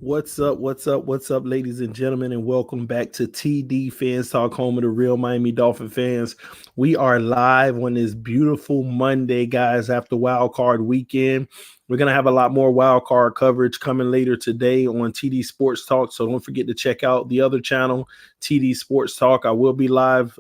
What's up? What's up, ladies and gentlemen, and welcome back to TD Fans Talk, home of the real Miami Dolphin fans. We are live on this beautiful Monday, guys, after Wild Card Weekend. We're gonna have a lot more Wild Card coverage coming later today on TD Sports Talk, so don't forget to check out the other channel, TD Sports Talk. I will be live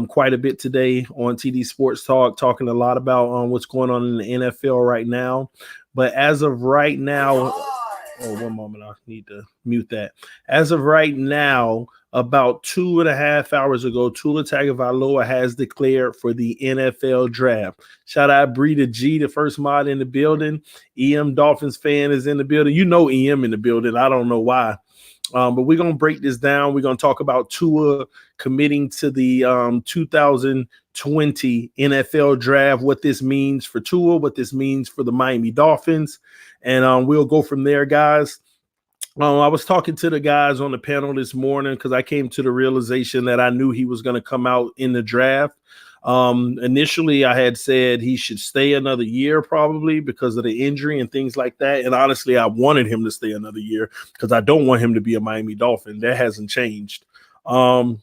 quite a bit today on TD Sports Talk, talking a lot about what's going on in the NFL right now. But as of right now, oh, one moment. I need to mute that. As of right now, about 2.5 hours ago, Tua Tagovailoa has declared for the NFL draft. Shout out Breida G, the first mod in the building. EM Dolphins fan is in the building. You know EM in the building. I don't know why. But we're going to break this down. We're going to talk about Tua committing to the 2020 NFL draft, what this means for Tua, what this means for the Miami Dolphins. And we'll go from there, guys. I was talking to the guys on the panel this morning because I came to the realization that I knew he was going to come out in the draft. Initially, I had said he should stay another year probably because of the injury and things like that. And honestly, I wanted him to stay another year because I don't want him to be a Miami Dolphin. That hasn't changed. But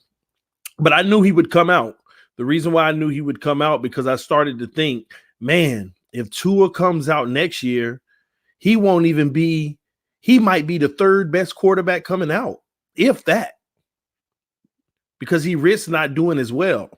I knew he would come out. The reason why I knew he would come out because I started to think, man, if Tua comes out next year, he might be the third best quarterback coming out, if that, because he risks not doing as well.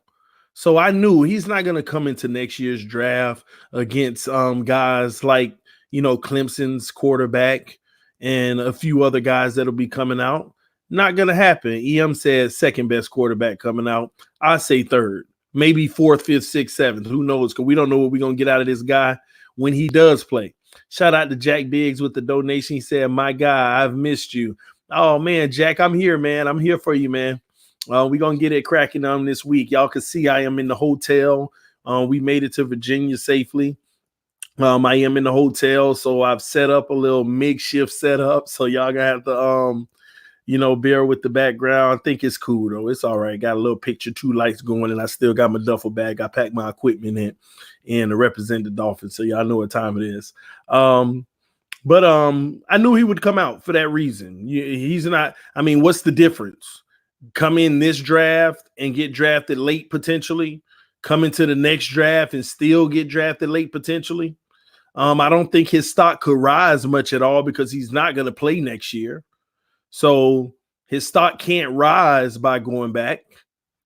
So I knew he's not going to come into next year's draft against guys like, Clemson's quarterback and a few other guys that'll be coming out. Not going to happen. EM said second best quarterback coming out. I say third, maybe fourth, fifth, sixth, seventh. Who knows? Because we don't know what we're going to get out of this guy when he does play. Shout out to Jack Biggs with the donation. He said, my guy, I've missed you. Oh, man, Jack, I'm here, man. I'm here for you, man. We're going to get it cracking on this week. Y'all can see I am in the hotel. We made it to Virginia safely. I am in the hotel, so I've set up a little makeshift setup. So y'all going to have to, bear with the background. I think it's cool, though. It's all right. Got a little picture, 2 lights going, and I still got my duffel bag. I packed my equipment in to represent the Dolphins, so y'all know what time it is. But I knew he would come out for that reason. He's not – I mean, what's the difference? Come in this draft and get drafted late potentially, come into the next draft and still get drafted late potentially. I don't think his stock could rise much at all because he's not going to play next year. So his stock can't rise by going back.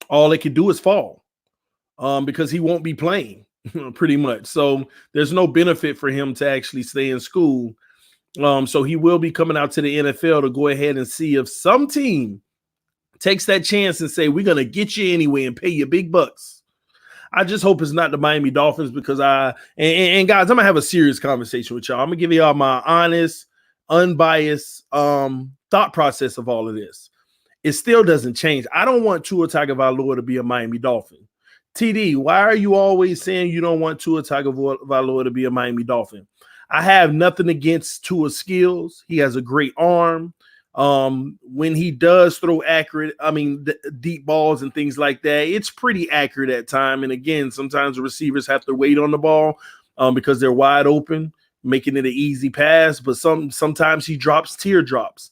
All it can do is fall because he won't be playing pretty much. So there's no benefit for him to actually stay in school. So he will be coming out to the NFL to go ahead and see if some team takes that chance and say, we're going to get you anyway and pay you big bucks. I just hope it's not the Miami Dolphins because guys, I'm going to have a serious conversation with y'all. I'm going to give y'all my honest, unbiased thought process of all of this. It still doesn't change. I don't want Tua Tagovailoa to be a Miami Dolphin. TD, why are you always saying you don't want Tua Tagovailoa to be a Miami Dolphin? I have nothing against Tua's skills. He has a great arm. When he does throw deep balls and things like that, it's pretty accurate at time. And again, sometimes the receivers have to wait on the ball because they're wide open, making it an easy pass. But sometimes he drops teardrops.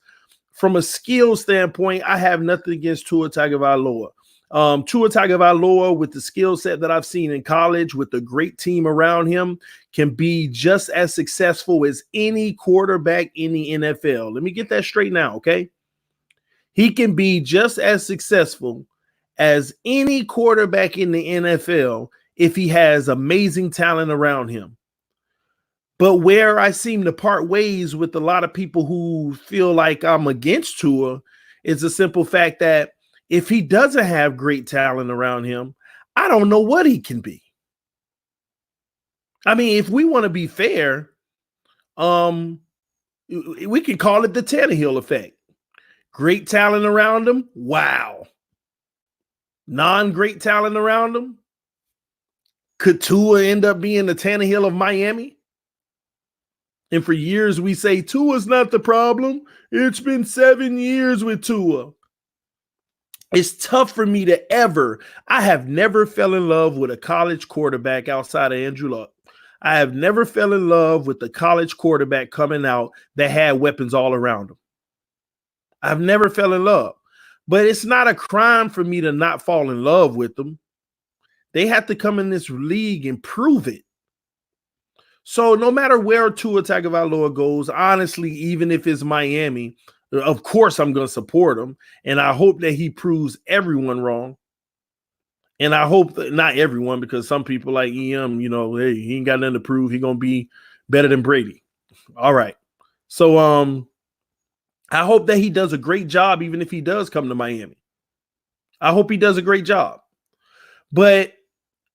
From a skill standpoint, I have nothing against Tua Tagovailoa. Tua Tagovailoa, with the skill set that I've seen in college, with a great team around him, can be just as successful as any quarterback in the NFL. Let me get that straight now, okay? He can be just as successful as any quarterback in the NFL if he has amazing talent around him. But where I seem to part ways with a lot of people who feel like I'm against Tua is the simple fact that if he doesn't have great talent around him, I don't know what he can be. I mean, if we want to be fair, we can call it the Tannehill effect. Great talent around him, wow. Non-great talent around him, could Tua end up being the Tannehill of Miami? And for years we say Tua's not the problem. It's been 7 years with Tua. It's tough for me to I have never fell in love with a college quarterback outside of Andrew Luck. I have never fell in love with the college quarterback coming out that had weapons all around him. I've never fell in love. But it's not a crime for me to not fall in love with them. They have to come in this league and prove it. So no matter where Tua Tagovailoa goes, honestly, even if it's Miami, of course I'm going to support him. And I hope that he proves everyone wrong. And I hope that not everyone, because some people like EM, hey, he ain't got nothing to prove. He's going to be better than Brady. All right. So I hope that he does a great job, even if he does come to Miami. I hope he does a great job. But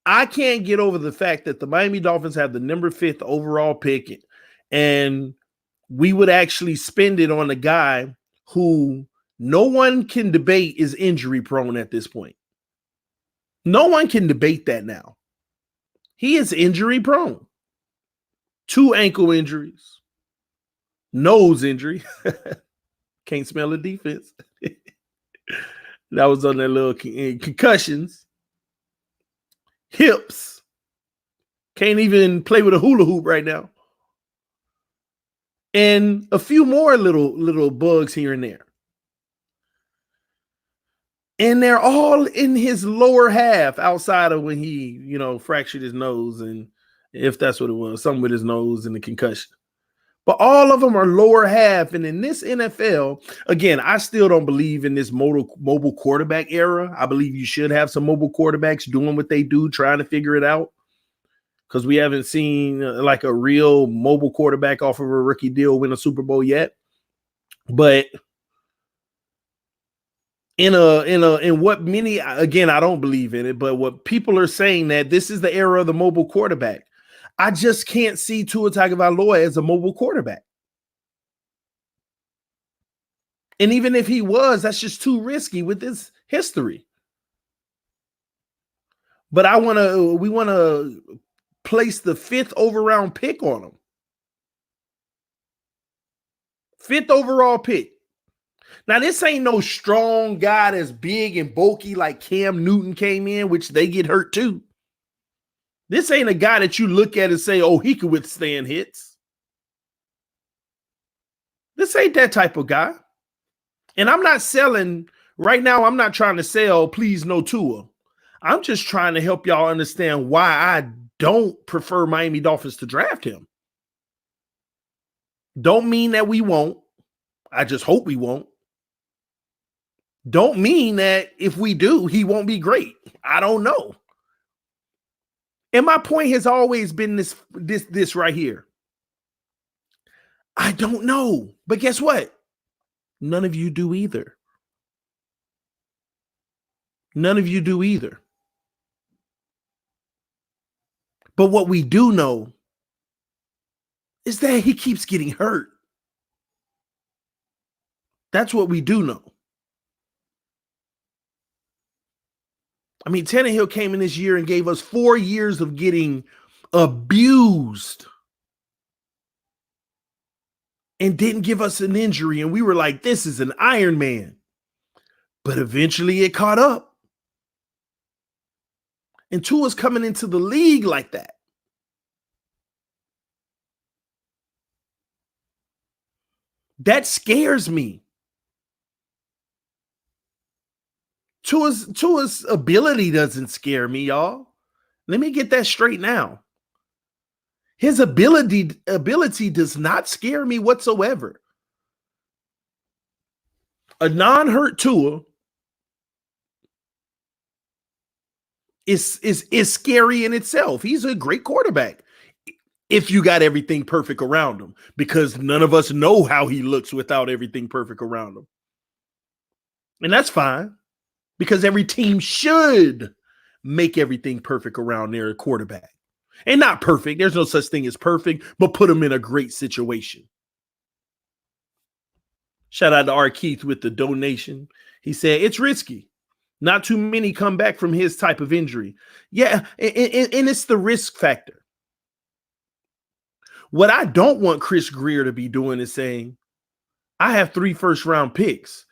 I can't get over the fact that the Miami Dolphins have the number 5th overall pick, and we would actually spend it on a guy who no one can debate is injury prone at this point. No one can debate that now. He is injury prone. 2 ankle injuries, nose injury. Can't smell the defense. That was on that little concussions. Hips. Can't even play with a hula hoop right now. And a few more little bugs here and there. And they're all in his lower half outside of when he, fractured his nose, and if that's what it was, something with his nose and the concussion. But all of them are lower half. And in this NFL, again, I still don't believe in this mobile quarterback era. I believe you should have some mobile quarterbacks doing what they do, trying to figure it out. Because we haven't seen like a real mobile quarterback off of a rookie deal win a Super Bowl yet. But in what many, again, I don't believe in it, but what people are saying that this is the era of the mobile quarterback. I just can't see Tua Tagovailoa as a mobile quarterback. And even if he was, that's just too risky with his history. But we want to place the 5th overall pick on him. 5th overall pick. Now, this ain't no strong guy that's big and bulky like Cam Newton came in, which they get hurt too. This ain't a guy that you look at and say, oh, he could withstand hits. This ain't that type of guy. And I'm not selling, right now, I'm not trying to sell, please no Tua. I'm just trying to help y'all understand why I don't prefer Miami Dolphins to draft him. Don't mean that we won't. I just hope we won't. Don't mean that if we do, he won't be great. I don't know. And my point has always been this right here. I don't know. But guess what? None of you do either. None of you do either. But what we do know is that he keeps getting hurt. That's what we do know. I mean, Tannehill came in this year and gave us 4 years of getting abused and didn't give us an injury. And we were like, this is an Iron Man. But eventually it caught up. And Tua's coming into the league like that. That scares me. Tua's ability doesn't scare me, y'all. Let me get that straight now. His ability does not scare me whatsoever. A non-hurt Tua is scary in itself. He's a great quarterback if you got everything perfect around him, because none of us know how he looks without everything perfect around him. And that's fine, because every team should make everything perfect around their quarterback. And not perfect. There's no such thing as perfect, but put them in a great situation. Shout out to R. Keith with the donation. He said, it's risky. Not too many come back from his type of injury. Yeah, and it's the risk factor. What I don't want Chris Greer to be doing is saying, I have 3 first-round picks.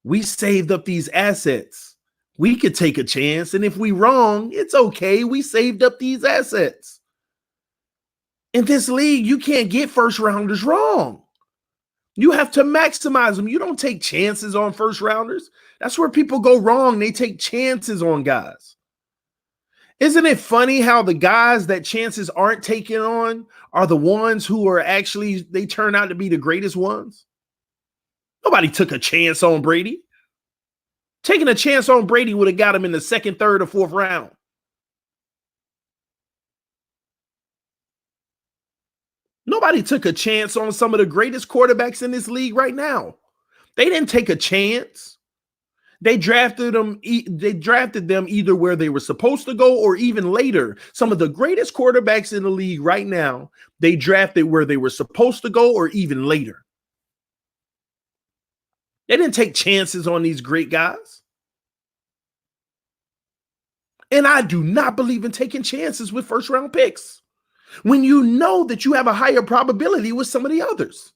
We saved up these assets. We could take a chance, and if we wrong, it's okay. We saved up these assets. In this league, you can't get first rounders wrong. You have to maximize them. You don't take chances on first rounders. That's where people go wrong. They take chances on guys. Isn't it funny how the guys that chances aren't taken on are the ones who are actually, they turn out to be the greatest ones? Nobody took a chance on Brady. Taking a chance on Brady would have got him in the second, third, or fourth round. Nobody took a chance on some of the greatest quarterbacks in this league right now. They didn't take a chance. They drafted them either where they were supposed to go or even later. Some of the greatest quarterbacks in the league right now, they drafted where they were supposed to go or even later. They didn't take chances on these great guys. And I do not believe in taking chances with first round picks when you know that you have a higher probability with some of the others.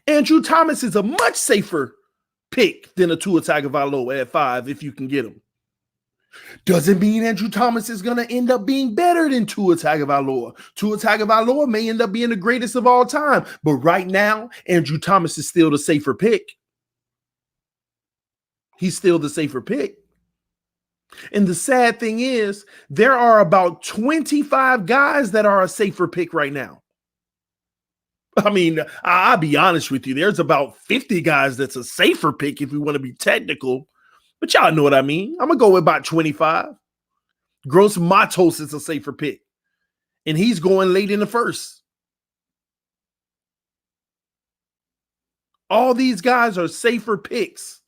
Andrew Thomas is a much safer pick than a Tua Tagovailoa at 5 if you can get him. Doesn't mean Andrew Thomas is going to end up being better than Tua Tagovailoa. Tua Tagovailoa may end up being the greatest of all time, but right now, Andrew Thomas is still the safer pick. He's still the safer pick. And the sad thing is, there are about 25 guys that are a safer pick right now. I mean, I'll be honest with you. There's about 50 guys that's a safer pick if we want to be technical. But y'all know what I mean. I'm going to go with about 25. Gross Matos is a safer pick. And he's going late in the first. All these guys are safer picks.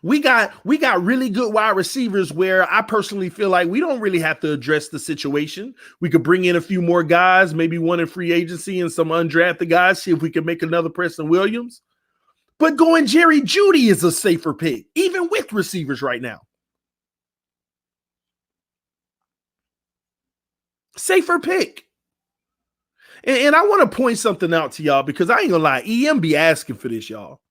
We got really good wide receivers where I personally feel like we don't really have to address the situation. We could bring in a few more guys, maybe one in free agency and some undrafted guys, see if we can make another Preston Williams. But going Jerry Jeudy is a safer pick, even with receivers right now. Safer pick. And I want to point something out to y'all because I ain't gonna lie, EM be asking for this, y'all.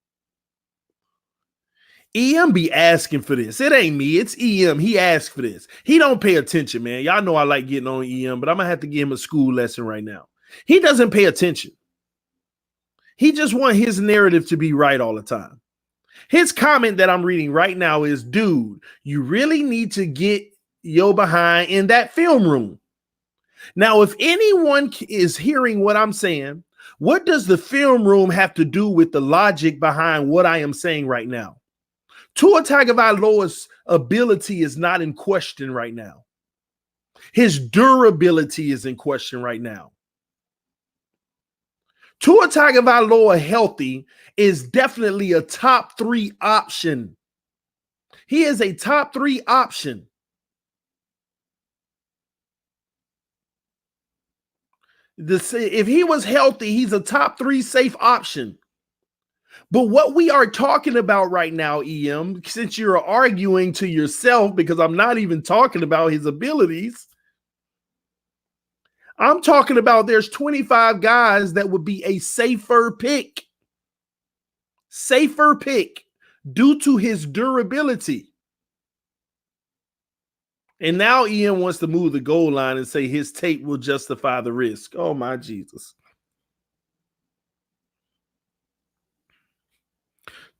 EM be asking for this. It ain't me. It's EM. He asked for this. He don't pay attention, man. Y'all know I like getting on EM, but I'm going to have to give him a school lesson right now. He doesn't pay attention. He just wants his narrative to be right all the time. His comment that I'm reading right now is, dude, you really need to get your behind in that film room. Now, if anyone is hearing what I'm saying, what does the film room have to do with the logic behind what I am saying right now? Tua Tagovailoa's ability is not in question right now. His durability is in question right now. Tua Tagovailoa healthy is definitely a top 3 option. He is a top 3 option. If he was healthy, he's a top 3 safe option. But what we are talking about right now, EM, since you're arguing to yourself, because I'm not even talking about his abilities, I'm talking about there's 25 guys that would be a safer pick. Safer pick due to his durability. And now EM wants to move the goal line and say his tape will justify the risk. Oh, my Jesus.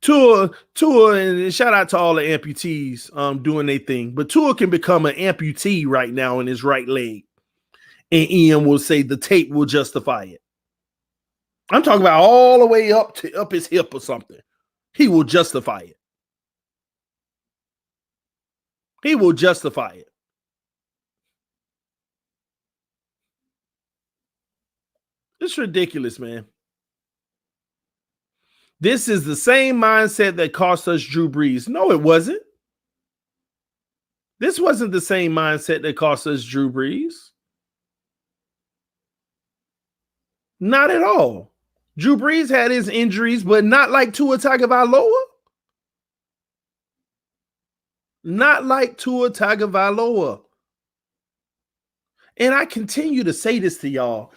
Tua, and shout out to all the amputees doing their thing. But Tua can become an amputee right now in his right leg. And Ian will say the tape will justify it. I'm talking about all the way up his hip or something. He will justify it. He will justify it. It's ridiculous, man. This is the same mindset that cost us Drew Brees. No, it wasn't. This wasn't the same mindset that cost us Drew Brees. Not at all. Drew Brees had his injuries, but not like Tua Tagovailoa. Not like Tua Tagovailoa. And I continue to say this to y'all.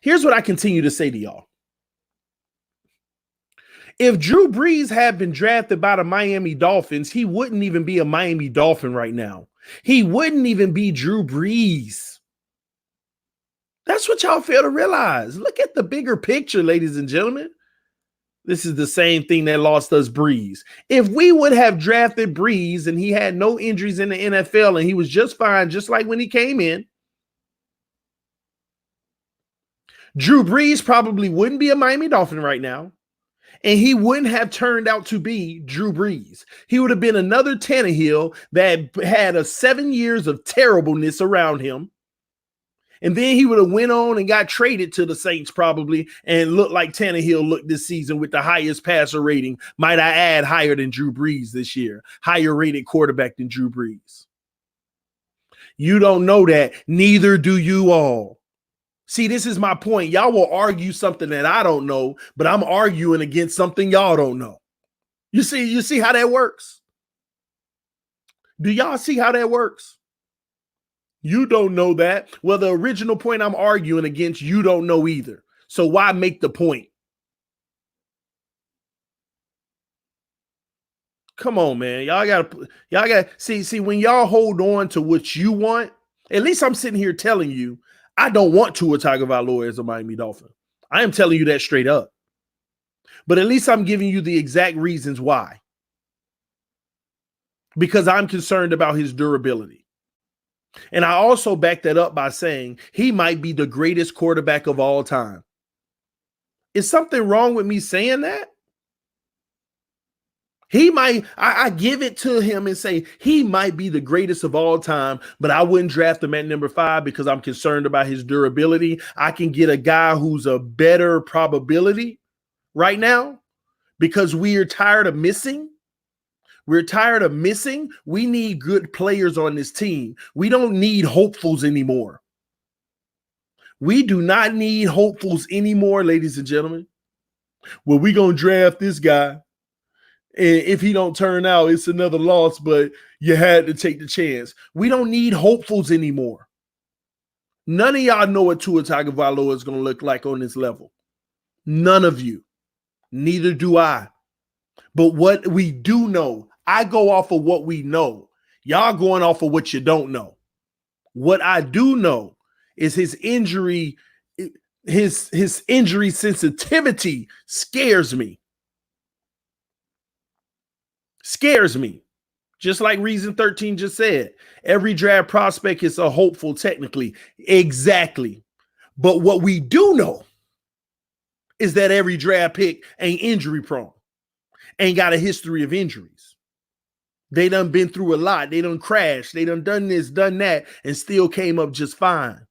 Here's what I continue to say to y'all. If Drew Brees had been drafted by the Miami Dolphins, he wouldn't even be a Miami Dolphin right now. He wouldn't even be Drew Brees. That's what y'all fail to realize. Look at the bigger picture, ladies and gentlemen. This is the same thing that lost us Brees. If we would have drafted Brees and he had no injuries in the NFL and he was just fine, just like when he came in, Drew Brees probably wouldn't be a Miami Dolphin right now. And he wouldn't have turned out to be Drew Brees. He would have been another Tannehill that had 7 years of terribleness around him. And then he would have went on and got traded to the Saints probably and looked like Tannehill looked this season with the highest passer rating. Might I add, higher than Drew Brees this year. Higher rated quarterback than Drew Brees. You don't know that. Neither do you all. See, this is my point. Y'all will argue something that I don't know, but I'm arguing against something y'all don't know. You see how that works? Do y'all see how that works? You don't know that. Well, the original point I'm arguing against, you don't know either. So why make the point? Come on, man. Y'all gotta see when y'all hold on to what you want. At least I'm sitting here telling you, I don't want Tua Tagovailoa as a Miami Dolphin. I am telling you that straight up. But at least I'm giving you the exact reasons why. Because I'm concerned about his durability. And I also back that up by saying he might be the greatest quarterback of all time. Is something wrong with me saying that? He might, I give it to him and say he might be the greatest of all time, but I wouldn't draft him at number 5 because I'm concerned about his durability. I can get a guy who's a better probability right now because we are tired of missing. We're tired of missing. We need good players on this team. We don't need hopefuls anymore. We do not need hopefuls anymore, ladies and gentlemen. Well, we're going to draft this guy. And if he don't turn out, it's another loss, but you had to take the chance. We don't need hopefuls anymore. None of y'all know what Tua Tagovailoa is going to look like on this level. None of you. Neither do I. But what we do know, I go off of what we know. Y'all going off of what you don't know. What I do know is his injury sensitivity scares me. Scares me. Just like Reason 13 just said. Every draft prospect is a hopeful technically. Exactly. But what we do know is that every draft pick ain't injury prone. Ain't got a history of injuries. They done been through a lot. They done crashed. They done this, done that, and still came up just fine.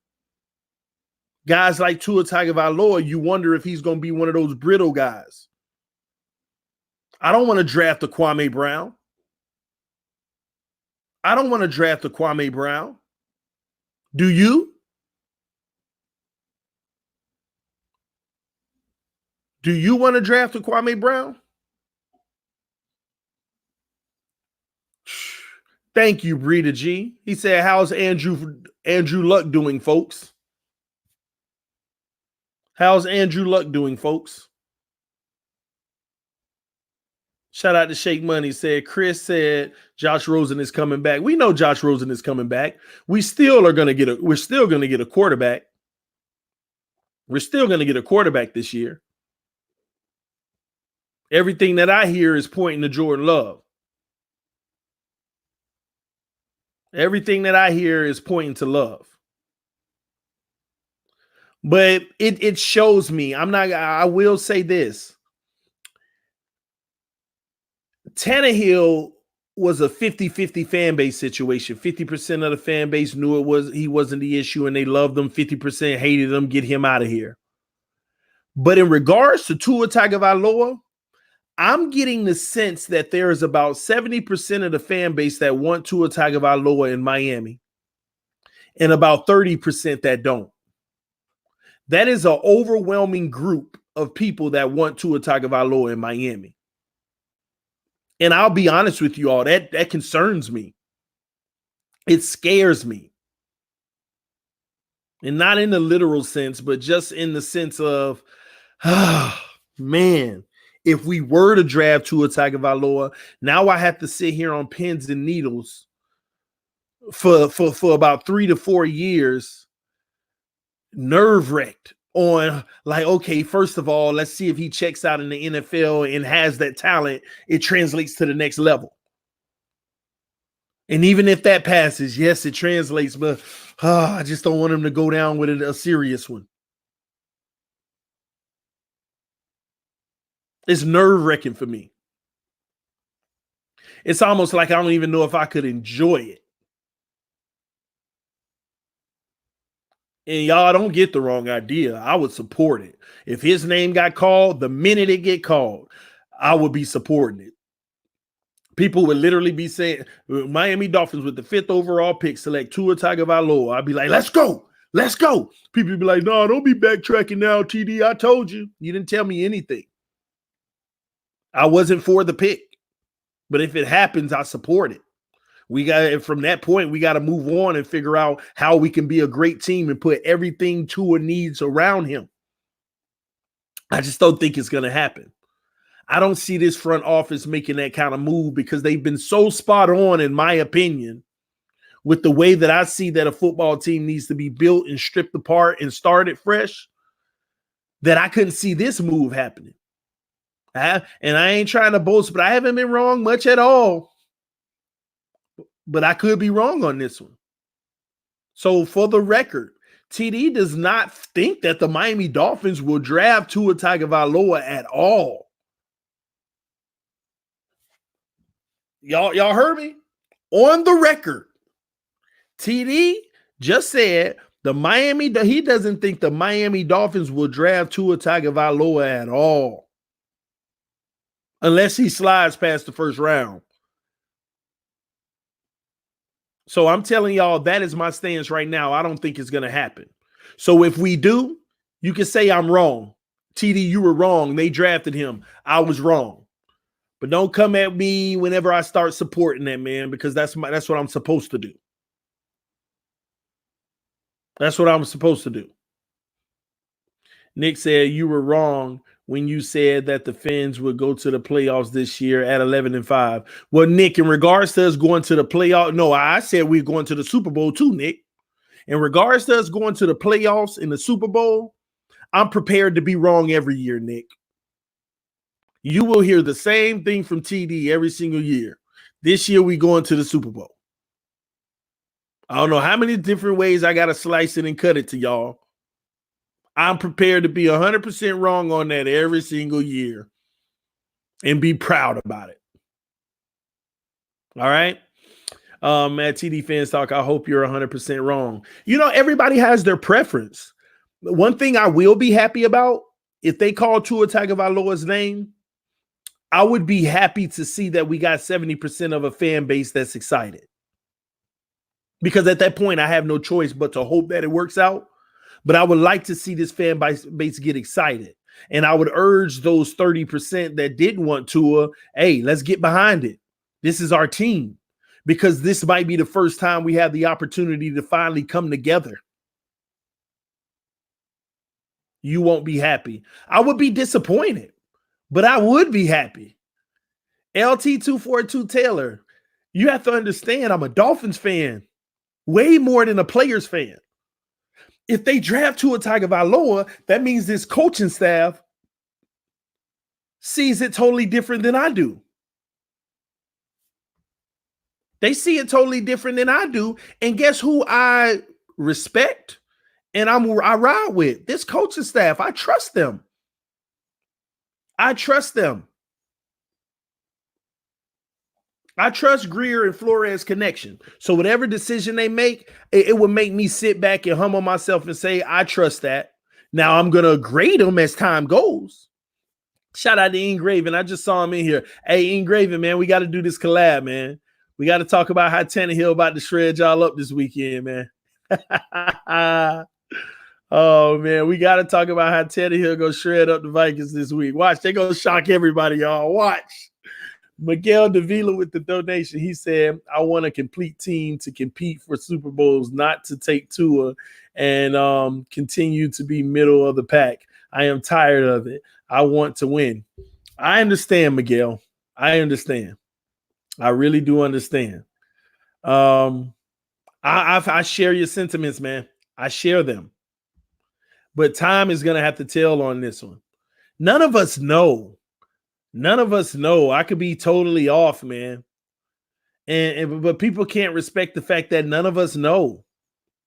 Guys like Tua Tagovailoa, you wonder if he's going to be one of those brittle guys. I don't want to draft a Kwame Brown. I don't want to draft a Kwame Brown. Do you? Do you want to draft a Kwame Brown? Thank you, Breeda G. He said, how's Andrew Luck doing, folks? How's Andrew Luck doing, folks? Shout out to Shake Money. Said Chris said Josh Rosen is coming back. We know Josh Rosen is coming back. We're still going to get a quarterback. We're still going to get a quarterback this year. Everything that I hear is pointing to Jordan Love. Everything that I hear is pointing to Love. But it shows me, I will say this. Tannehill was a 50-50 fan base situation. 50% of the fan base knew he wasn't the issue and they loved him. 50% hated him. Get him out of here. But in regards to Tua Tagovailoa, I'm getting the sense that there is about 70% of the fan base that want Tua Tagovailoa in Miami and about 30% that don't. That is an overwhelming group of people that want Tua Tagovailoa in Miami. And I'll be honest with you all, that concerns me. It scares me. And not in the literal sense, but just in the sense of, man, if we were to draft Tua Tagovailoa, now I have to sit here on pins and needles for about 3 to 4 years, nerve-wracked on like, okay, first of all, let's see if he checks out in the NFL and has that talent. It translates to the next level. And even if that passes, yes, it translates, but I just don't want him to go down with a serious one. It's nerve-wracking for me. It's almost like I don't even know if I could enjoy it. And y'all don't get the wrong idea. I would support it. If his name got called, the minute it get called, I would be supporting it. People would literally be saying, Miami Dolphins with the 5th overall pick select Tua Tagovailoa. I'd be like, let's go. Let's go. People would be like, no, don't be backtracking now, TD. I told you. You didn't tell me anything. I wasn't for the pick. But if it happens, I support it. We got, from that point, we got to move on and figure out how we can be a great team and put everything Tua needs around him. I just don't think it's going to happen. I don't see this front office making that kind of move because they've been so spot on, in my opinion, with the way that I see that a football team needs to be built and stripped apart and started fresh, that I couldn't see this move happening. And I ain't trying to boast, but I haven't been wrong much at all. But I could be wrong on this one. So for the record, TD does not think that the Miami Dolphins will draft Tua Tagovailoa at all. Y'all heard me? On the record, TD just said he doesn't think the Miami Dolphins will draft Tua Tagovailoa at all. Unless he slides past the first round. So I'm telling y'all, that is my stance right now. I don't think it's going to happen. So if we do, you can say I'm wrong. TD, you were wrong. They drafted him. I was wrong. But don't come at me whenever I start supporting that, man, because that's what I'm supposed to do. That's what I'm supposed to do. Nick said you were wrong when you said that the Fins would go to the playoffs this year at 11-5. Well, Nick, in regards to us going to the playoff, no, I said we're going to the Super Bowl too, Nick. In regards to us going to the playoffs in the Super Bowl, I'm prepared to be wrong every year, Nick. You will hear the same thing from TD every single year. This year, we going to the Super Bowl. I don't know how many different ways I got to slice it and cut it to y'all. I'm prepared to be 100% wrong on that every single year and be proud about it. All right? At TD Fans Talk, I hope you're 100% wrong. You know, everybody has their preference. One thing I will be happy about, if they call Tua Tagovailoa's name, I would be happy to see that we got 70% of a fan base that's excited. Because at that point, I have no choice but to hope that it works out. But I would like to see this fan base get excited. And I would urge those 30% that didn't want Tua, hey, let's get behind it. This is our team. Because this might be the first time we have the opportunity to finally come together. You won't be happy. I would be disappointed, but I would be happy. LT242 Taylor, you have to understand I'm a Dolphins fan, way more than a Players fan. If they draft Tua Tagovailoa, that means this coaching staff sees it totally different than I do. They see it totally different than I do. And guess who I respect and I ride with? This coaching staff. I trust them. I trust them. I trust Greer and Flores' connection. So whatever decision they make, it would make me sit back and humble myself and say, I trust that. Now I'm going to grade them as time goes. Shout out to Ingraven. I just saw him in here. Hey, Ingraven, man, we got to do this collab, man. We got to talk about how Tannehill about to shred y'all up this weekend, man. Oh, man, we got to talk about how Tannehill go shred up the Vikings this week. Watch, they going to shock everybody, y'all. Watch. Miguel Davila with the donation. He said, I want a complete team to compete for Super Bowls, not to take Tua and continue to be middle of the pack. I am tired of it. I want to win. I understand, Miguel. I understand. I really do understand. I share your sentiments, man. I share them. But time is going to have to tell on this one. None of us know. None of us know. I could be totally off, man. But people can't respect the fact that none of us know.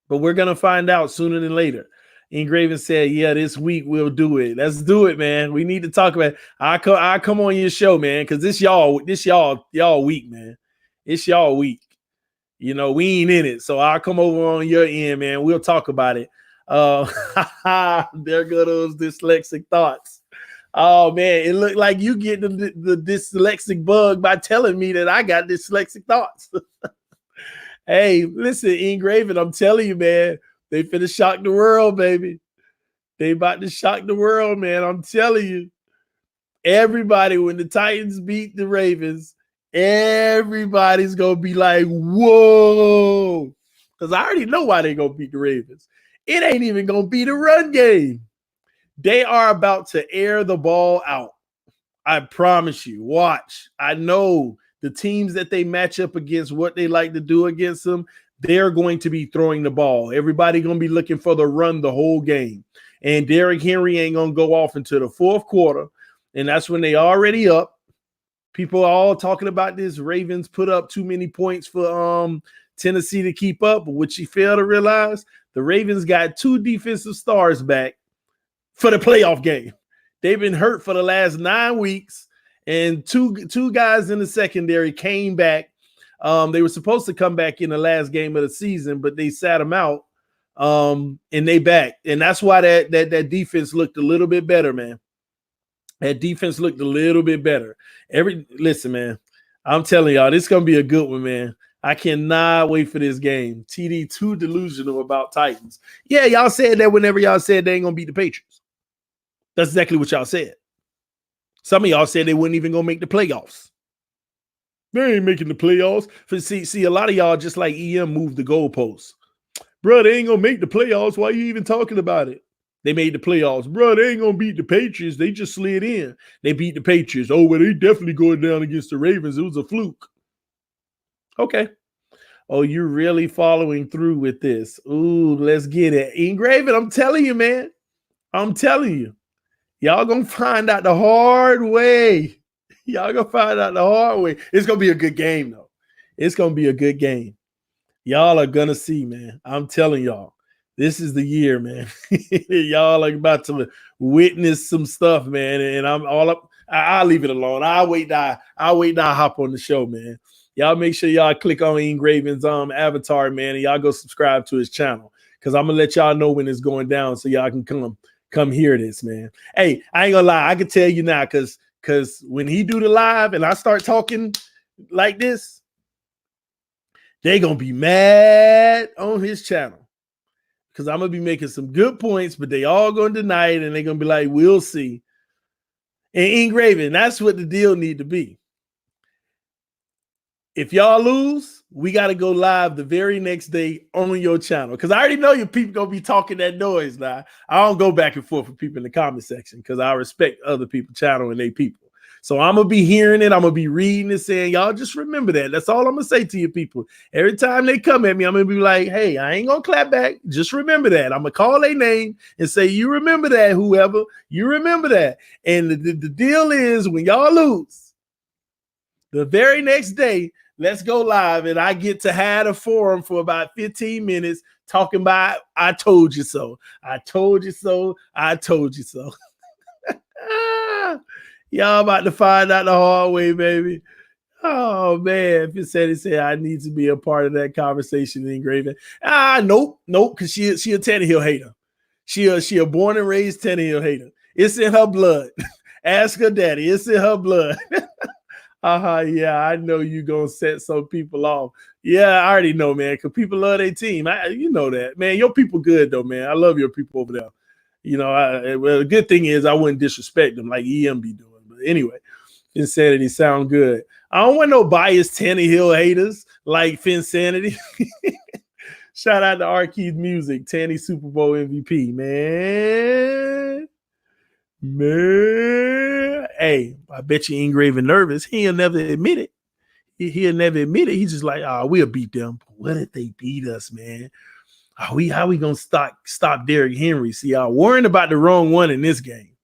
But we're going to find out sooner than later. Engraven said, yeah, this week we'll do it. Let's do it, man. We need to talk about it. I come on your show, man, because this y'all week, man. It's y'all week. You know, we ain't in it. So I'll come over on your end, man. We'll talk about it. There go those dyslexic thoughts. Oh, man, it looked like you get the dyslexic bug by telling me that I got dyslexic thoughts. Hey, listen, Engraven, I'm telling you, man, they finna shock the world, baby. They about to shock the world, man. I'm telling you. Everybody, when the Titans beat the Ravens, everybody's going to be like, whoa. Because I already know why they're going to beat the Ravens. It ain't even going to be the run game. They are about to air the ball out. I promise you. Watch. I know the teams that they match up against, what they like to do against them, they're going to be throwing the ball. Everybody going to be looking for the run the whole game. And Derrick Henry ain't going to go off into the fourth quarter. And that's when they already up. People are all talking about this. Ravens put up too many points for Tennessee to keep up. But what you fail to realize, the Ravens got 2 defensive stars back for the playoff game. They've been hurt for the last 9 weeks. And two guys in the secondary came back. They were supposed to come back in the last game of the season, but they sat them out. And they back. And that's why that defense looked a little bit better, man. That defense looked a little bit better. Listen, man, I'm telling y'all, this is going to be a good one, man. I cannot wait for this game. TD too delusional about Titans. Yeah, y'all said that whenever y'all said they ain't going to beat the Patriots. That's exactly what y'all said. Some of y'all said they wouldn't even going to make the playoffs. They ain't making the playoffs. See, a lot of y'all, just like EM, moved the goalposts. Bro, they ain't going to make the playoffs. Why are you even talking about it? They made the playoffs. Bro, they ain't going to beat the Patriots. They just slid in. They beat the Patriots. Oh, well, they definitely going down against the Ravens. It was a fluke. Okay. Oh, you're really following through with this. Ooh, let's get it. Engraven, I'm telling you, man. I'm telling you. Y'all going to find out the hard way. Y'all going to find out the hard way. It's going to be a good game, though. It's going to be a good game. Y'all are going to see, man. I'm telling y'all. This is the year, man. Y'all are about to witness some stuff, man. And I'm all up. I'll leave it alone. I'll wait till I hop on the show, man. Y'all make sure y'all click on Engraven's avatar, man, and y'all go subscribe to his channel. Because I'm gonna let y'all know when it's going down so y'all can come hear this, man. Hey, I ain't gonna lie, I can tell you now, because when he do the live and I start talking like this, they gonna be mad on his channel. Because I'm going to be making some good points, but they all going to deny it, and they're going to be like, we'll see. And Engraven, that's what the deal need to be. If y'all lose, we got to go live the very next day on your channel. Because I already know your people going to be talking that noise now. I don't go back and forth with people in the comment section because I respect other people's channel and they people. So I'm going to be hearing it. I'm going to be reading it, saying, y'all just remember that. That's all I'm going to say to you people. Every time they come at me, I'm going to be like, hey, I ain't going to clap back. Just remember that. I'm going to call their name and say, you remember that, whoever. You remember that. And the deal is, when y'all lose, the very next day, let's go live, and I get to have a forum for about 15 minutes talking about, I told you so. I told you so. I told you so. Y'all about to find out the hard way, baby. Oh, man. If it said I need to be a part of that conversation, Engraven. Nope, because she a Tannehill hater. She a born and raised Tannehill hater. It's in her blood. Ask her daddy. It's in her blood. Yeah, I know you gonna set some people off. Yeah, I already know, man, because people love their team. You know that, man. Your people good, though, man. I love your people over there. You know, well, the good thing is I wouldn't disrespect them like EM be doing. But anyway, Insanity sound good. I don't want no biased Tannehill haters like Finsanity. Shout out to Arkeith Music, Tanny Super Bowl MVP, man. Man. Hey, I bet you Engraven nervous. He'll never admit it. He'll never admit it. He's just like, oh, we'll beat them. What if they beat us, man? How we gonna stop Derrick Henry? See, y'all worrying about the wrong one in this game.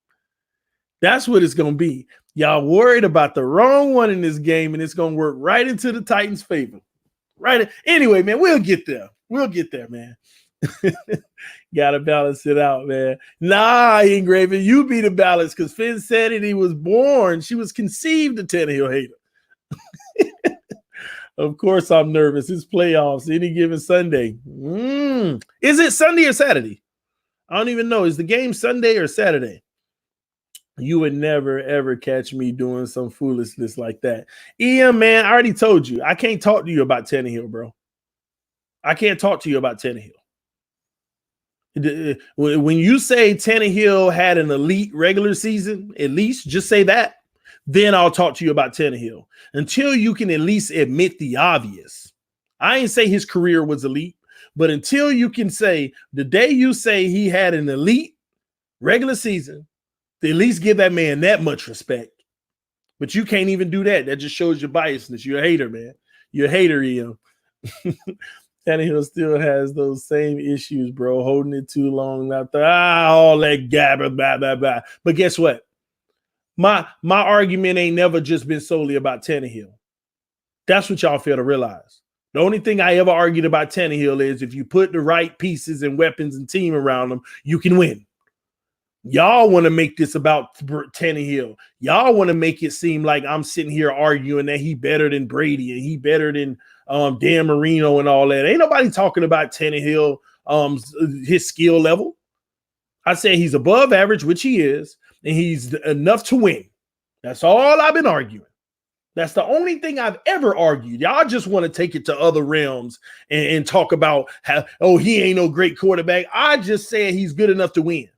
That's what it's gonna be. Y'all worried about the wrong one in this game, and it's gonna work right into the Titans' favor. Right. Anyway, man, we'll get there. We'll get there, man. Gotta balance it out, man. Nah, Ingraven, you be the balance because Finn said it. He was born. She was conceived a Tannehill hater. Of course, I'm nervous. It's playoffs any given Sunday. Is it Sunday or Saturday? I don't even know. Is the game Sunday or Saturday? You would never, ever catch me doing some foolishness like that. Ian, man, I already told you. I can't talk to you about Tannehill, bro. I can't talk to you about Tannehill. When you say Tannehill had an elite regular season, at least just say that. Then I'll talk to you about Tannehill. Until you can at least admit the obvious. I ain't say his career was elite, but until you can say the day you say he had an elite regular season, to at least give that man that much respect. But you can't even do that. That just shows your biasness. You're a hater, man. You're a hater, Ian. Tannehill still has those same issues, bro. Holding it too long. All that gabber, blah, blah, blah. But guess what? My argument ain't never just been solely about Tannehill. That's what y'all fail to realize. The only thing I ever argued about Tannehill is if you put the right pieces and weapons and team around him, you can win. Y'all want to make this about Tannehill. Y'all want to make it seem like I'm sitting here arguing that he better than Brady and he better than Dan Marino and all that. Ain't nobody talking about Tannehill, his skill level. I say he's above average, which he is, and he's enough to win. That's all I've been arguing. That's the only thing I've ever argued. Y'all just want to take it to other realms and talk about how, he ain't no great quarterback. I just said he's good enough to win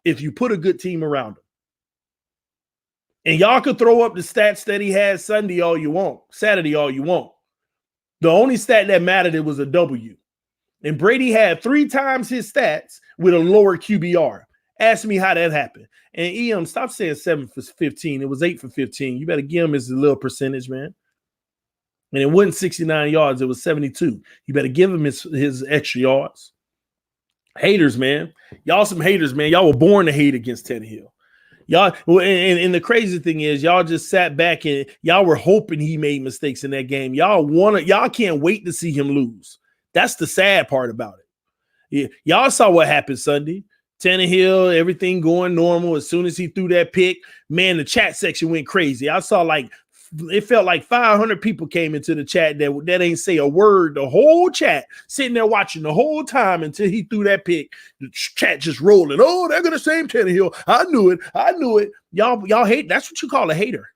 if you put a good team around him. And y'all could throw up the stats that he had Saturday all you want. The only stat that mattered, it was a W. And Brady had 3 times his stats with a lower QBR. Ask me how that happened. And EM, stop saying 7 for 15. It was 8 for 15. You better give him his little percentage, man. And it wasn't 69 yards. It was 72. You better give him his extra yards. Haters, man. Y'all some haters, man. Y'all were born to hate against Tannehill. Y'all, and the crazy thing is, y'all just sat back and y'all were hoping he made mistakes in that game. Y'all can't wait to see him lose. That's the sad part about it. Yeah, y'all saw what happened Sunday. Tannehill, everything going normal. As soon as he threw that pick, man, the chat section went crazy. I saw it felt like 500 people came into the chat that ain't say a word. The whole chat sitting there watching the whole time until he threw that pick. The chat just rolling. Oh, they're gonna save Tannehill. I knew it. Y'all hate. That's what you call a hater.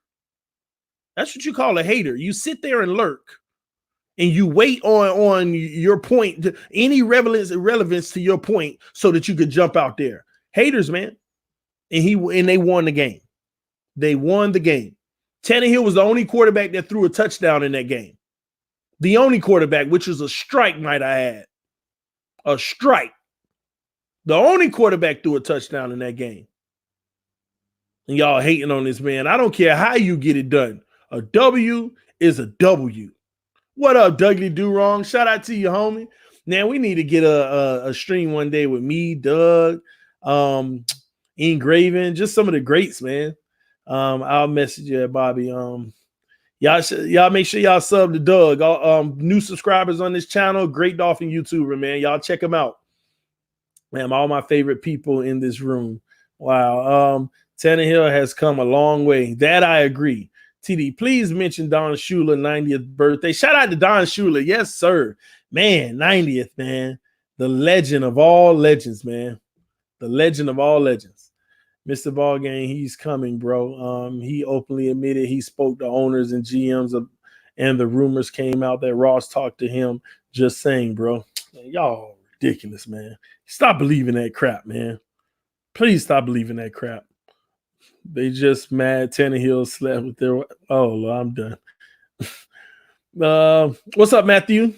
That's what you call a hater. You sit there and lurk, and you wait on your point, any relevance to your point, so that you could jump out there. Haters, man. And they won the game. They won the game. Tannehill was the only quarterback that threw a touchdown in that game. The only quarterback, which was a strike, might I add. A strike. The only quarterback threw a touchdown in that game. And y'all hating on this man. I don't care how you get it done. A W is a W. What up, Dougley Do Wrong? Shout out to you, homie. Now we need to get a stream one day with me, Doug, Engraven, just some of the greats, man. I'll message you, Bobby. Y'all make sure y'all sub to Doug. New subscribers on this channel, great Dolphin YouTuber, man. Y'all check him out. Man, all my favorite people in this room. Wow. Tannehill has come a long way. That I agree. TD, please mention Don Shula 90th birthday. Shout out to Don Shula. Yes, sir. Man, 90th, man. The legend of all legends, man. The legend of all legends. Mr. Ballgame, he's coming, bro. He openly admitted he spoke to owners and GMs and the rumors came out that Ross talked to him. Just saying, bro. Man, y'all ridiculous, man. Stop believing that crap, man. Please stop believing that crap. They just mad Tannehill slept with their – oh, Lord, I'm done. What's up, Matthew?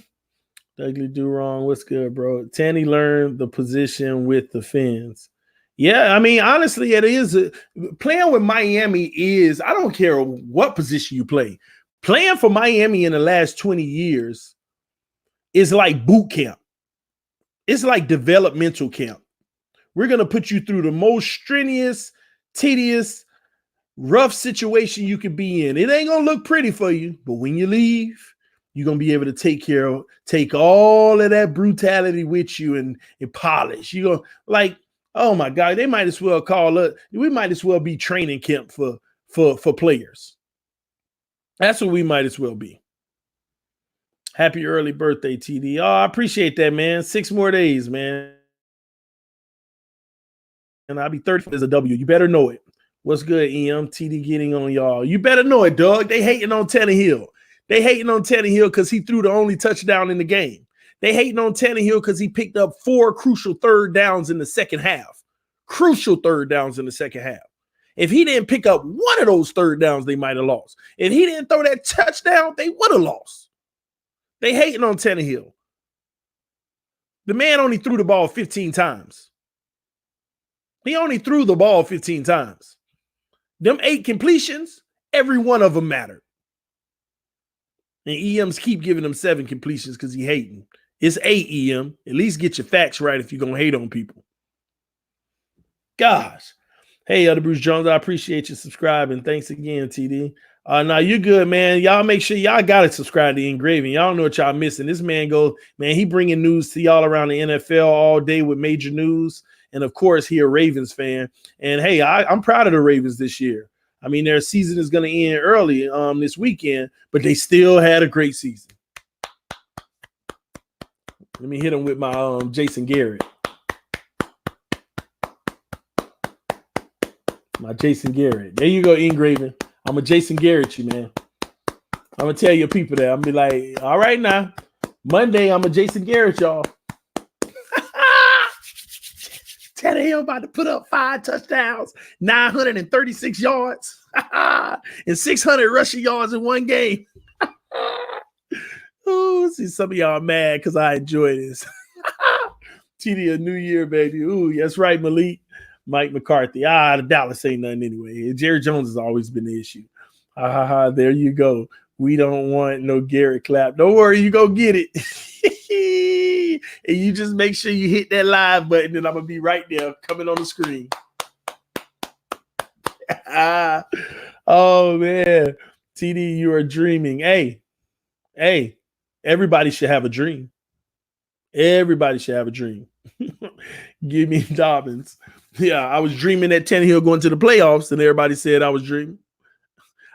Ugly Do Wrong. What's good, bro? Tanny learned the position with the Fins. Yeah, I mean, honestly, it is playing with Miami is, I don't care what position you play. Playing for Miami in the last 20 years is like boot camp. It's like developmental camp. We're going to put you through the most strenuous, tedious, rough situation you could be in. It ain't going to look pretty for you, but when you leave, you're going to be able to take all of that brutality with you and polish. You're going to, like, oh my God, they might as well we might as well be training camp for players. That's what we might as well be. Happy early birthday, TD. Oh, I appreciate that, man. 6 more days, man. And I'll be 30 as a W. You better know it. What's good, EM? TD getting on y'all. You better know it, dog. They hating on Tannehill. They hating on Tannehill because he threw the only touchdown in the game. They hating on Tannehill because he picked up 4 crucial third downs in the second half. Crucial third downs in the second half. If he didn't pick up one of those third downs, they might have lost. If he didn't throw that touchdown, they would have lost. They hating on Tannehill. The man only threw the ball 15 times. He only threw the ball 15 times. Them 8 completions, every one of them mattered. And EMs keep giving him 7 completions because he hating. It's 8, EM. At least get your facts right if you're going to hate on people. Gosh. Hey, Elder Bruce Jones, I appreciate you subscribing. Thanks again, TD. Now you're good, man. Y'all make sure y'all got to subscribe to Engraving. Y'all know what y'all missing. This man he bringing news to y'all around the NFL all day with major news. And of course, he a Ravens fan. And hey, I'm proud of the Ravens this year. I mean, their season is going to end early this weekend, but they still had a great season. Let me hit him with my Jason Garrett. My Jason Garrett. There you go, Engraving. I'm a Jason Garrett you, man. I'm going to tell your people that. I'm going to be like, all right now. Monday, I'm a Jason Garrett, y'all. Tannehill about to put up 5 touchdowns, 936 yards, and 600 rushing yards in one game. Oh, see, some of y'all mad because I enjoy this. TD, a new year, baby. Ooh, that's right, Malik. Mike McCarthy. The Dallas ain't nothing anyway. Jerry Jones has always been the issue. There you go. We don't want no Garrett clap. Don't worry, you go get it. And you just make sure you hit that live button, and I'm going to be right there coming on the screen. Oh, man. TD, you are dreaming. Hey, everybody should have a dream. Everybody should have a dream. Give me Dolphins. Yeah, I was dreaming that Tannehill going to the playoffs, and everybody said I was dreaming.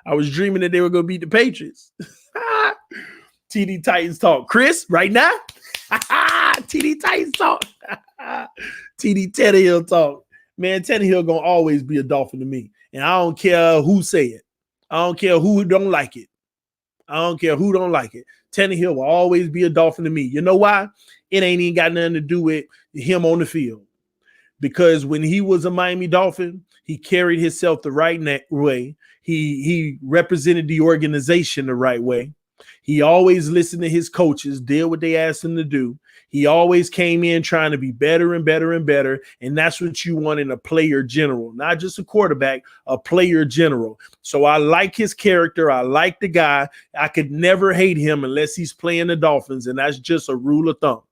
I was dreaming that they were going to beat the Patriots. TD Titans talk. Chris, right now? TD Titans talk. TD Tannehill talk. Man, Tannehill going to always be a Dolphin to me. And I don't care who say it. I don't care who don't like it. I don't care who don't like it. Tannehill will always be a Dolphin to me. You know why? It ain't even got nothing to do with him on the field. Because when he was a Miami Dolphin, he carried himself the right way. He represented the organization the right way. He always listened to his coaches, did what they asked him to do. He always came in trying to be better and better and better. And that's what you want in a player general, not just a quarterback, a player general. So I like his character. I like the guy. I could never hate him unless he's playing the Dolphins. And that's just a rule of thumb.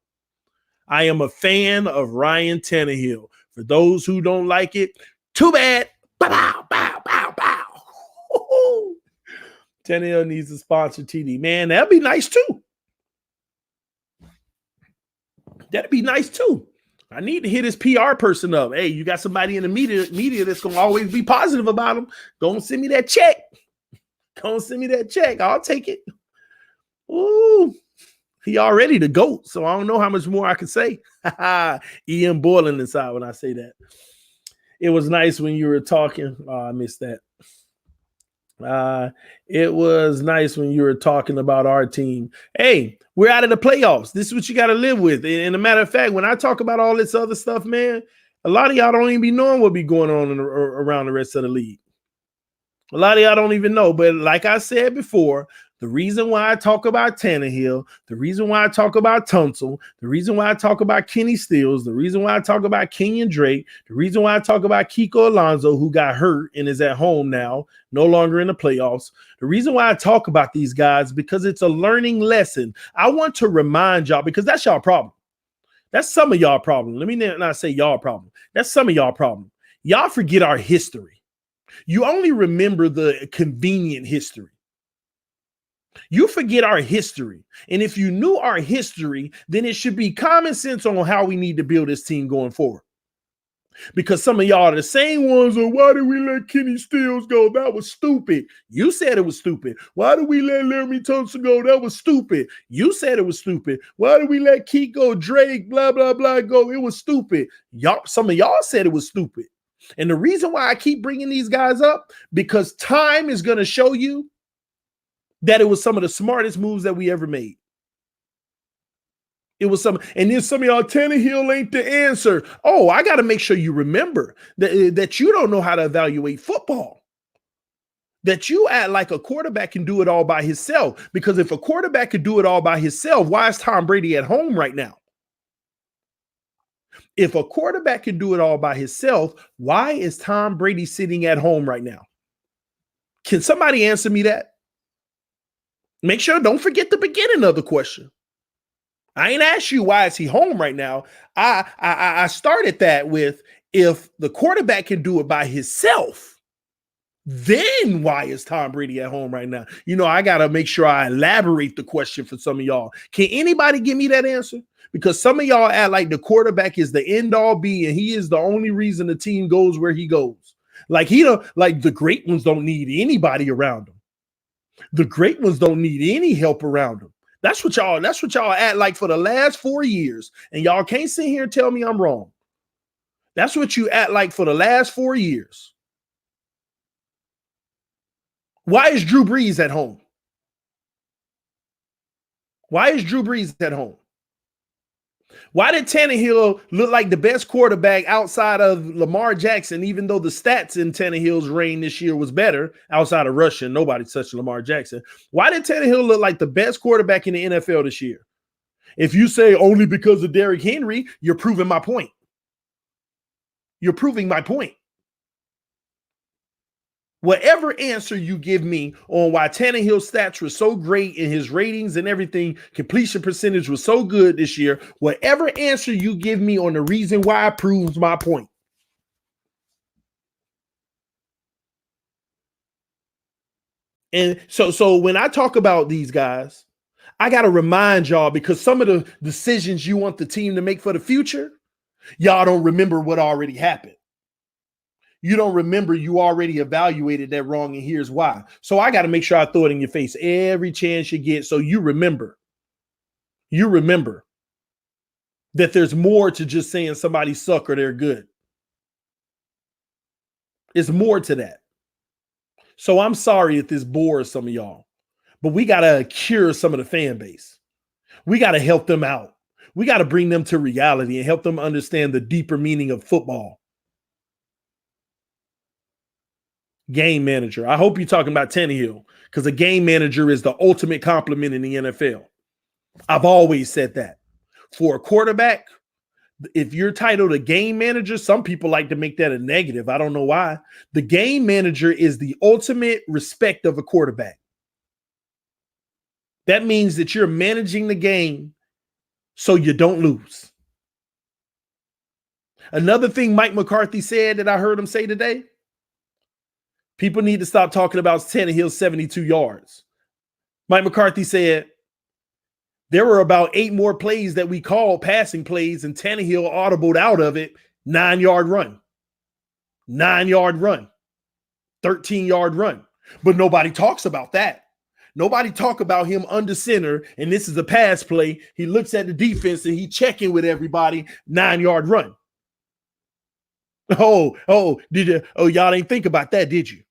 I am a fan of Ryan Tannehill. For those who don't like it, too bad. Bow, bow, bow, bow. Tannehill needs to sponsor TD. Man, that'd be nice too. That'd be nice too. I need to hit his PR person up. Hey, you got somebody in the media that's going to always be positive about him. Go and send me that check. Go and send me that check. I'll take it. Ooh. He already the GOAT, so I don't know how much more I can say. Ian boiling inside when I say that. It was nice when you were talking. Oh, I missed that. It was nice when you were talking about our team. Hey, we're out of the playoffs. This is what you got to live with. And a matter of fact, when I talk about all this other stuff, man, a lot of y'all don't even be knowing what be going on around the rest of the league. A lot of y'all don't even know. But like I said before, The reason why I talk about Tannehill, the reason why I talk about Tunsil, the reason why I talk about Kenny Stills, the reason why I talk about Kenyon Drake, the reason why I talk about Kiko Alonso, who got hurt and is at home now, no longer in the playoffs. The reason why I talk about these guys, because it's a learning lesson. I want to remind y'all, because that's y'all problem. That's some of y'all problem. Let me not say y'all problem. That's some of y'all problem. Y'all forget our history. You only remember the convenient history. You forget our history. And if you knew our history, then it should be common sense on how we need to build this team going forward. Because some of y'all are the same ones on why did we let Kenny Stills go? That was stupid. You said it was stupid. Why did we let Larry Tunsil go? That was stupid. You said it was stupid. Why did we let Kiko, Drake, blah, blah, blah go? It was stupid. Some of y'all said it was stupid. And the reason why I keep bringing these guys up, because time is going to show you that it was some of the smartest moves that we ever made. It was some, and then some of y'all, Tannehill ain't the answer. Oh, I got to make sure you remember that you don't know how to evaluate football. That you act like a quarterback can do it all by himself. Because if a quarterback could do it all by himself, why is Tom Brady at home right now? If a quarterback can do it all by himself, why is Tom Brady sitting at home right now? Can somebody answer me that? Make sure, don't forget the beginning of the question. I ain't asked you why is he home right now. I started that with, if the quarterback can do it by himself, then why is Tom Brady at home right now? You know, I got to make sure I elaborate the question for some of y'all. Can anybody give me that answer? Because some of y'all act like the quarterback is the end all be and he is the only reason the team goes where he goes. Like the great ones don't need anybody around them. The great ones don't need any help around them. That's what y'all act like for the last 4 years. And y'all can't sit here and tell me I'm wrong. That's what you act like for the last 4 years. Why is Drew Brees at home? Why is Drew Brees at home? Why did Tannehill look like the best quarterback outside of Lamar Jackson, even though the stats in Tannehill's reign this year was better outside of rushing? Nobody touched Lamar Jackson. Why did Tannehill look like the best quarterback in the NFL this year? If you say only because of Derrick Henry, you're proving my point. You're proving my point. Whatever answer you give me on why Tannehill's stats were so great and his ratings and everything, completion percentage was so good this year, whatever answer you give me on the reason why proves my point. And so when I talk about these guys, I got to remind y'all, because some of the decisions you want the team to make for the future, y'all don't remember what already happened. You don't remember you already evaluated that wrong, and here's why. So I got to make sure I throw it in your face every chance you get so you remember. You remember that there's more to just saying somebody suck or they're good. It's more to that. So I'm sorry if this bores some of y'all, but we got to cure some of the fan base. We got to help them out. We got to bring them to reality and help them understand the deeper meaning of football. Game manager. I hope you're talking about Tannehill, because a game manager is the ultimate compliment in the NFL. I've always said that. For a quarterback, if you're titled a game manager, some people like to make that a negative. I don't know why. The game manager is the ultimate respect of a quarterback. That means that you're managing the game so you don't lose. Another thing Mike McCarthy said that I heard him say today, people need to stop talking about Tannehill's 72 yards. Mike McCarthy said there were about 8 more plays that we called passing plays, and Tannehill audibled out of it. 9-yard run, 9-yard run, 13-yard run. But nobody talks about that. Nobody talk about him under center, and this is a pass play. He looks at the defense and he checking with everybody. 9-yard run. Oh, did you? Oh, y'all ain't think about that, did you?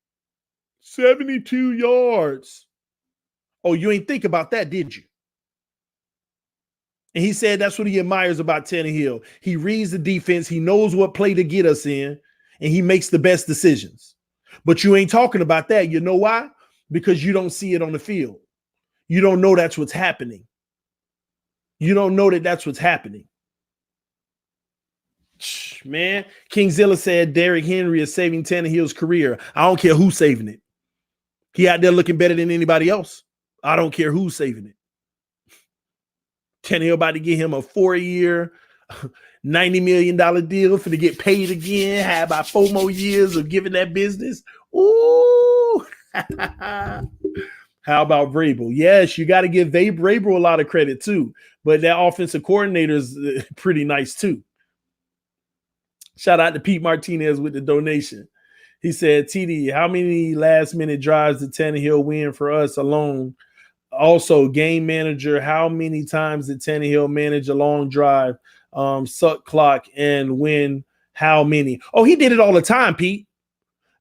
72 yards. Oh, you ain't think about that, did you? And he said that's what he admires about Tannehill. He reads the defense. He knows what play to get us in, and he makes the best decisions. But you ain't talking about that. You know why? Because you don't see it on the field. You don't know that's what's happening. You don't know that that's what's happening. Man, Kingzilla said Derrick Henry is saving Tannehill's career. I don't care who's saving it. He out there looking better than anybody else. I don't care who's saving it. Tannehill about to get him a 4-year, $90 million deal for to get paid again. Have about 4 more years of giving that business. Ooh. How about Vrabel? Yes, you got to give Vrabel a lot of credit too. But that offensive coordinator is pretty nice too. Shout out to Pete Martinez with the donation. He said, TD, how many last-minute drives did Tannehill win for us alone? Also, game manager, how many times did Tannehill manage a long drive, suck clock, and win how many? Oh, he did it all the time, Pete.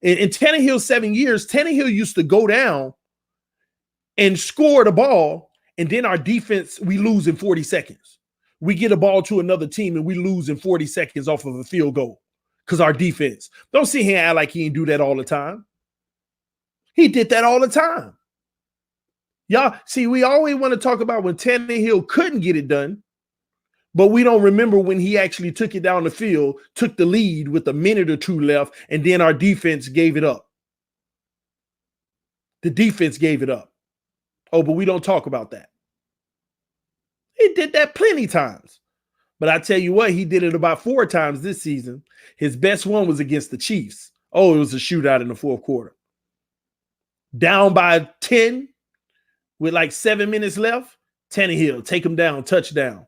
In Tannehill's 7 years, Tannehill used to go down and score the ball, and then our defense, we lose in 40 seconds. We get a ball to another team, and we lose in 40 seconds off of a field goal because our defense. Don't sit here and act like he didn't do that all the time. He did that all the time. Y'all, see, we always want to talk about when Tannehill couldn't get it done, but we don't remember when he actually took it down the field, took the lead with a minute or two left, and then our defense gave it up. The defense gave it up. Oh, but we don't talk about that. He did that plenty times. But I tell you what, he did it about 4 times this season. His best one was against the Chiefs. Oh, it was a shootout in the fourth quarter. Down by 10 with like 7 minutes left. Tannehill, take him down, touchdown.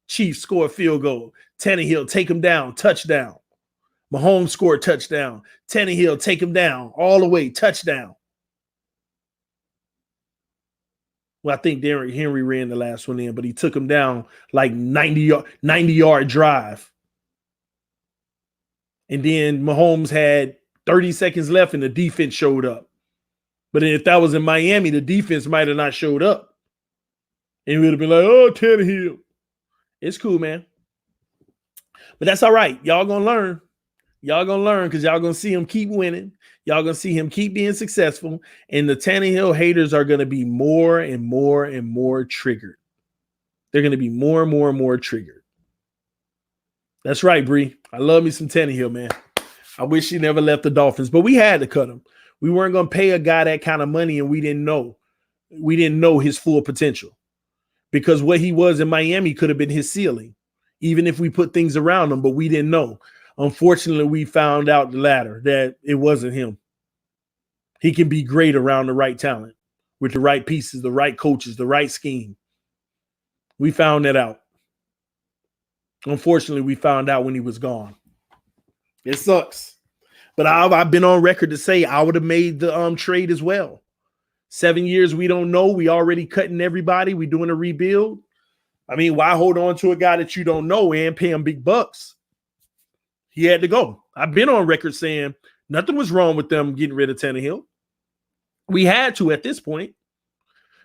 Chiefs score a field goal. Tannehill, take him down, touchdown. Mahomes scored touchdown. Tannehill, take him down all the way, touchdown. Well, I think Derrick Henry ran the last one in, but he took him down like 90-yard drive. And then Mahomes had 30 seconds left and the defense showed up. But if that was in Miami, the defense might have not showed up. And we would have been like, oh, Tannehill. It's cool, man. But that's all right. Y'all going to learn. Y'all going to learn because y'all going to see him keep winning. Y'all going to see him keep being successful. And the Tannehill haters are going to be more and more and more triggered. They're going to be more and more and more triggered. That's right, Bree. I love me some Tannehill, man. I wish he never left the Dolphins, but we had to cut him. We weren't going to pay a guy that kind of money, and we didn't know. We didn't know his full potential because what he was in Miami could have been his ceiling, even if we put things around him, but we didn't know. Unfortunately, we found out the latter, that it wasn't him. He can be great around the right talent, with the right pieces, the right coaches, the right scheme. We found that out. Unfortunately, we found out when he was gone. It sucks. But I've been on record to say I would have made the trade as well. 7 years, we don't know. We already cutting everybody. We doing a rebuild. I mean, why hold on to a guy that you don't know and pay him big bucks? He had to go. I've been on record saying nothing was wrong with them getting rid of Tannehill. We had to at this point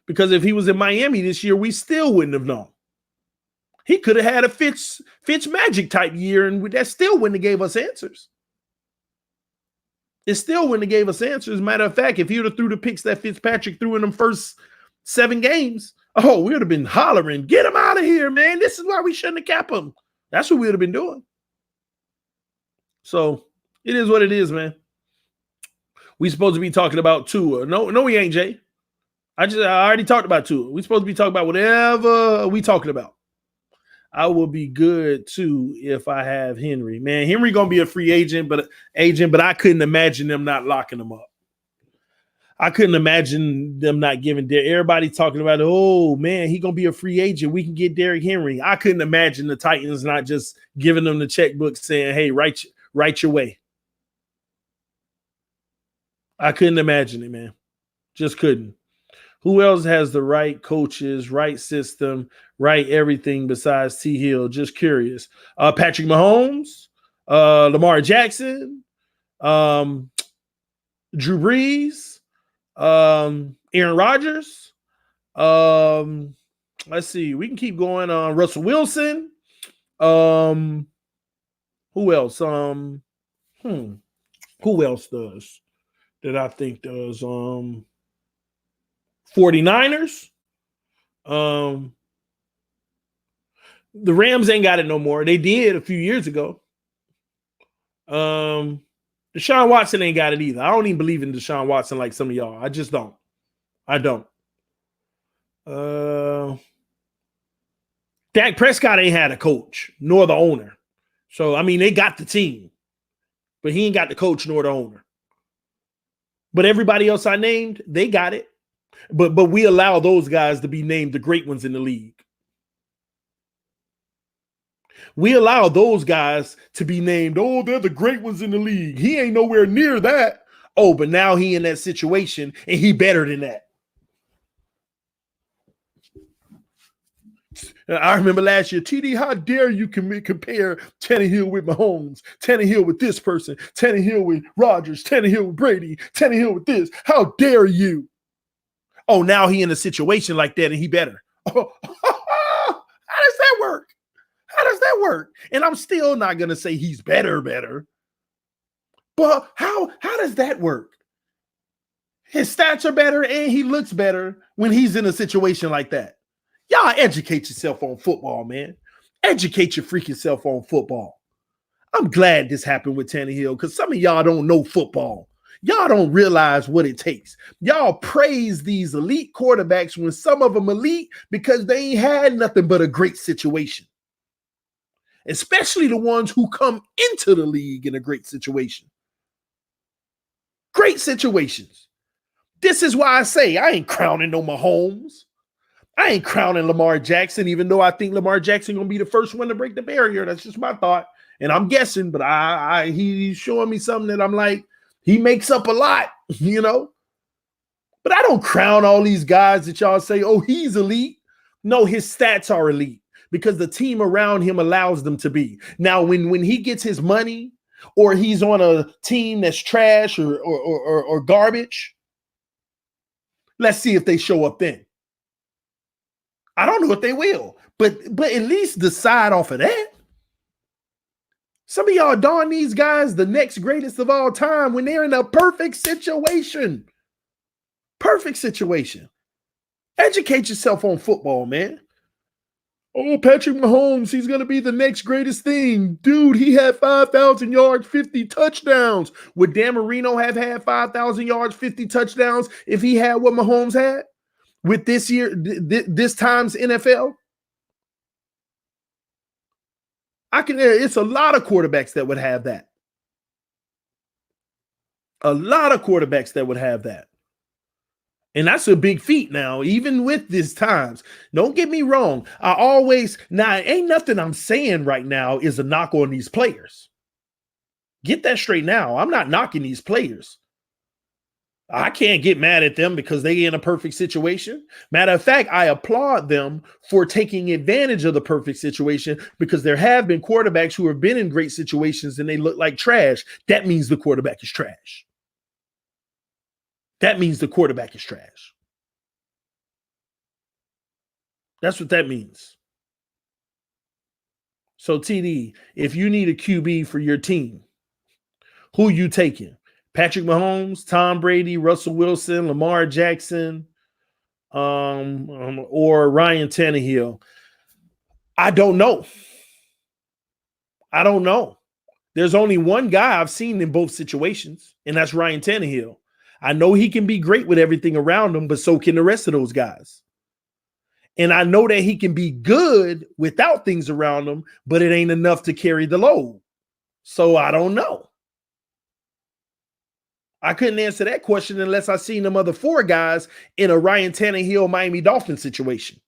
because if he was in Miami this year, we still wouldn't have known. He could have had a Fitz Magic type year, and that still wouldn't have gave us answers. It still wouldn't have gave us answers. As a matter of fact, if he would have threw the picks that Fitzpatrick threw in them first 7 games, oh, we would have been hollering, get him out of here, man. This is why we shouldn't have capped him. That's what we would have been doing. So it is what it is, man. We supposed to be talking about Tua. No, we ain't, Jay. I already talked about Tua. We supposed to be talking about whatever we talking about. I will be good too if I have Henry. Man, Henry gonna be a free agent, but I couldn't imagine them not locking him up. I couldn't imagine them not giving everybody talking about, oh man, he gonna be a free agent. We can get Derrick Henry. I couldn't imagine the Titans not just giving them the checkbook saying, hey, write your way. I couldn't imagine it, man. Just couldn't. Who else has the right coaches, right system, right everything besides T. Hill? Just curious. Patrick Mahomes, Lamar Jackson, Drew Brees, Aaron Rodgers. Let's see. We can keep going. Russell Wilson. Who else? Who else does that I think does? 49ers. The Rams ain't got it no more. They did a few years ago. Deshaun Watson ain't got it either. I don't even believe in Deshaun Watson like some of y'all. I just don't. I don't. Dak Prescott ain't had a coach, nor the owner. So, I mean, they got the team, but he ain't got the coach nor the owner. But everybody else I named, they got it. But we allow those guys to be named the great ones in the league. We allow those guys to be named, oh, they're the great ones in the league. He ain't nowhere near that. Oh, but now he in that situation, and he better than that. I remember last year, TD, how dare you compare Tannehill with Mahomes, Tannehill with this person, Tannehill with Rodgers, Tannehill with Brady, Tannehill with this. How dare you? Oh, now he in a situation like that and he better. Oh, how does that work? How does that work? And I'm still not going to say he's better. But how does that work? His stats are better and he looks better when he's in a situation like that. Y'all educate yourself on football, man. Educate your freaking self on football. I'm glad this happened with Tannehill because some of y'all don't know football. Y'all don't realize what it takes. Y'all praise these elite quarterbacks when some of them elite because they ain't had nothing but a great situation. Especially the ones who come into the league in a great situation. Great situations. This is why I say I ain't crowning no Mahomes. I ain't crowning Lamar Jackson, even though I think Lamar Jackson going to be the first one to break the barrier. That's just my thought. And I'm guessing, but he's showing me something that I'm like, he makes up a lot, you know? But I don't crown all these guys that y'all say, oh, he's elite. No, his stats are elite because the team around him allows them to be. Now, when he gets his money or he's on a team that's trash or garbage, let's see if they show up then. I don't know if they will, but at least decide off of that. Some of y'all darn these guys the next greatest of all time when they're in a perfect situation. Perfect situation. Educate yourself on football, man. Oh, Patrick Mahomes, he's going to be the next greatest thing. Dude, he had 5,000 yards, 50 touchdowns. Would Dan Marino have had 5,000 yards, 50 touchdowns if he had what Mahomes had? With this year, this time's NFL, it's a lot of quarterbacks that would have that. A lot of quarterbacks that would have that. And that's a big feat now, even with this times. Don't get me wrong. Ain't nothing I'm saying right now is a knock on these players. Get that straight now. I'm not knocking these players. I can't get mad at them because they in a perfect situation. Matter of fact, I applaud them for taking advantage of the perfect situation because there have been quarterbacks who have been in great situations and they look like trash. That means the quarterback is trash. That means the quarterback is trash. That's what that means. So, TD, if you need a QB for your team, who you taking? Patrick Mahomes, Tom Brady, Russell Wilson, Lamar Jackson, or Ryan Tannehill? I don't know. There's only one guy I've seen in both situations, and that's Ryan Tannehill. I know he can be great with everything around him, but so can the rest of those guys. And I know that he can be good without things around him, but it ain't enough to carry the load. So I don't know. I couldn't answer that question unless I seen them other four guys in a Ryan Tannehill Miami Dolphins situation.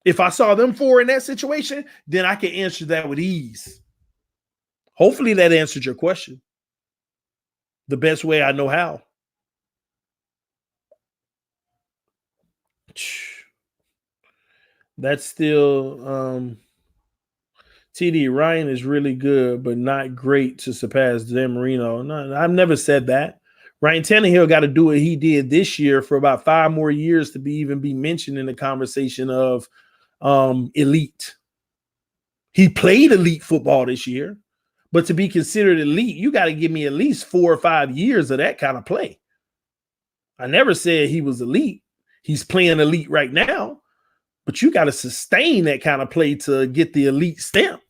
If I saw them four in that situation, then I can answer that with ease. Hopefully that answered your question the best way I know how. That's still TD. Ryan is really good, but not great to surpass Dan Marino. No, I've never said that. Ryan Tannehill got to do what he did this year for about 5 more years to be mentioned in the conversation of elite. He played elite football this year, but to be considered elite, you got to give me at least 4 or 5 years of that kind of play. I never said he was elite. He's playing elite right now, But you got to sustain that kind of play to get the elite stamp.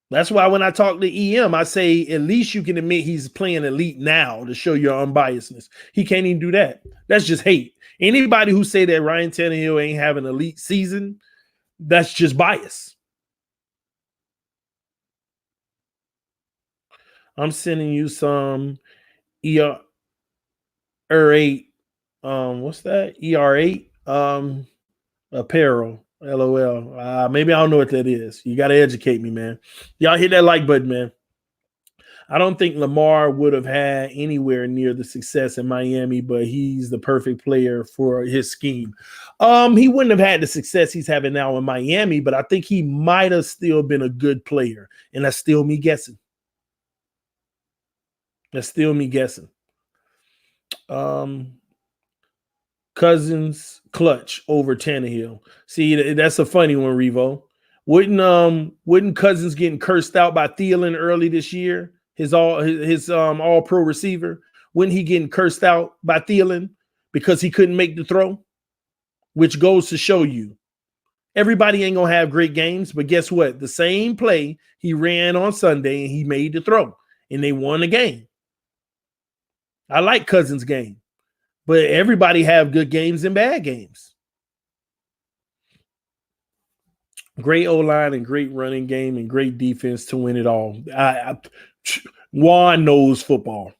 That's why when I talk to EM, I say at least you can admit he's playing elite now to show your unbiasedness. He can't even do that. That's just hate. Anybody who say that Ryan Tannehill ain't having an elite season, that's just bias. I'm sending you some ER8. What's that? ER8 apparel. LOL. Maybe I don't know what that is. You got to educate me, man. Y'all hit that like button, man. I don't think Lamar would have had anywhere near the success in Miami, but he's the perfect player for his scheme. He wouldn't have had the success he's having now in Miami, but I think he might have still been a good player. And that's still me guessing. Cousins clutch over Tannehill. See, that's a funny one, Revo. Wouldn't Cousins getting cursed out by Thielen early this year? His all pro receiver. Wouldn't he getting cursed out by Thielen because he couldn't make the throw? Which goes to show you everybody ain't gonna have great games, but guess what? The same play he ran on Sunday and he made the throw and they won the game. I like Cousins' game, but everybody have good games and bad games. Great O-line and great running game and great defense to win it all. Juan knows football.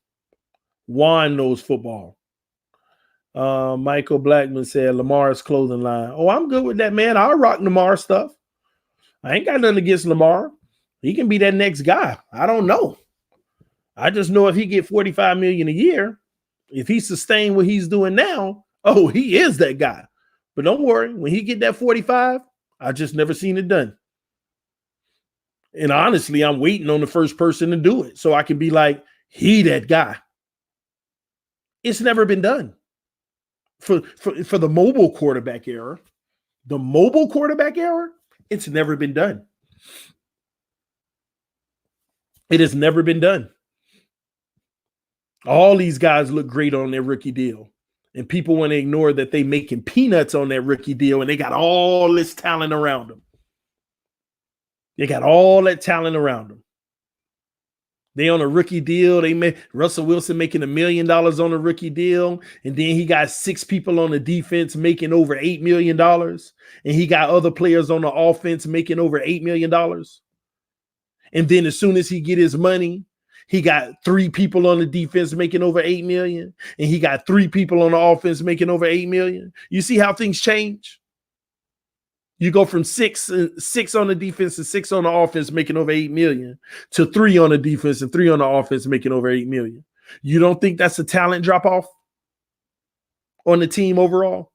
Michael Blackman said Lamar's clothing line. Oh, I'm good with that, man. I'll rock Lamar stuff. I ain't got nothing against Lamar. He can be that next guy. I don't know. I just know if he get $45 million a year, if he sustain what he's doing now, oh, he is that guy. But don't worry, when he get that 45, I just never seen it done. And honestly, I'm waiting on the first person to do it so I can be like, he that guy. It's never been done. For the mobile quarterback era, it's never been done. It has never been done. All these guys look great on their rookie deal. And people want to ignore that they making peanuts on that rookie deal and they got all this talent around them. They got all that talent around them. They on a rookie deal. They made Russell Wilson making $1 million on a rookie deal. And then he got 6 people on the defense making over $8 million. And he got other players on the offense making over $8 million. And then as soon as he get his money, he got 3 people on the defense making over $8 million. And he got 3 people on the offense making over $8 million. You see how things change? You go from 6 on the defense and 6 on the offense making over $8 million to 3 on the defense and 3 on the offense making over $8 million. You don't think that's a talent drop off on the team overall?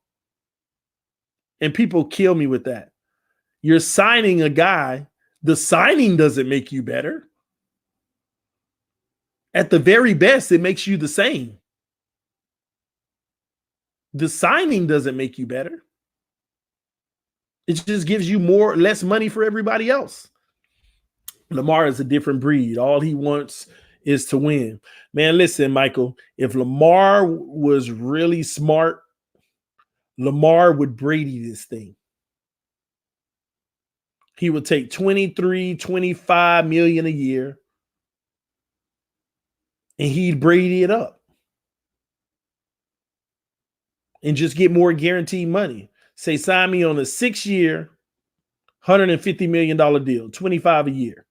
And people kill me with that. You're signing a guy. The signing doesn't make you better. At the very best, it makes you the same. The signing doesn't make you better. It just gives you less money for everybody else. Lamar is a different breed. All he wants is to win. Man, listen, Michael, if Lamar was really smart, Lamar would Brady this thing. He would take 23, 25 million a year and he'd Brady it up and just get more guaranteed money. Say, sign me on a 6-year, $150 million deal, 25 a year.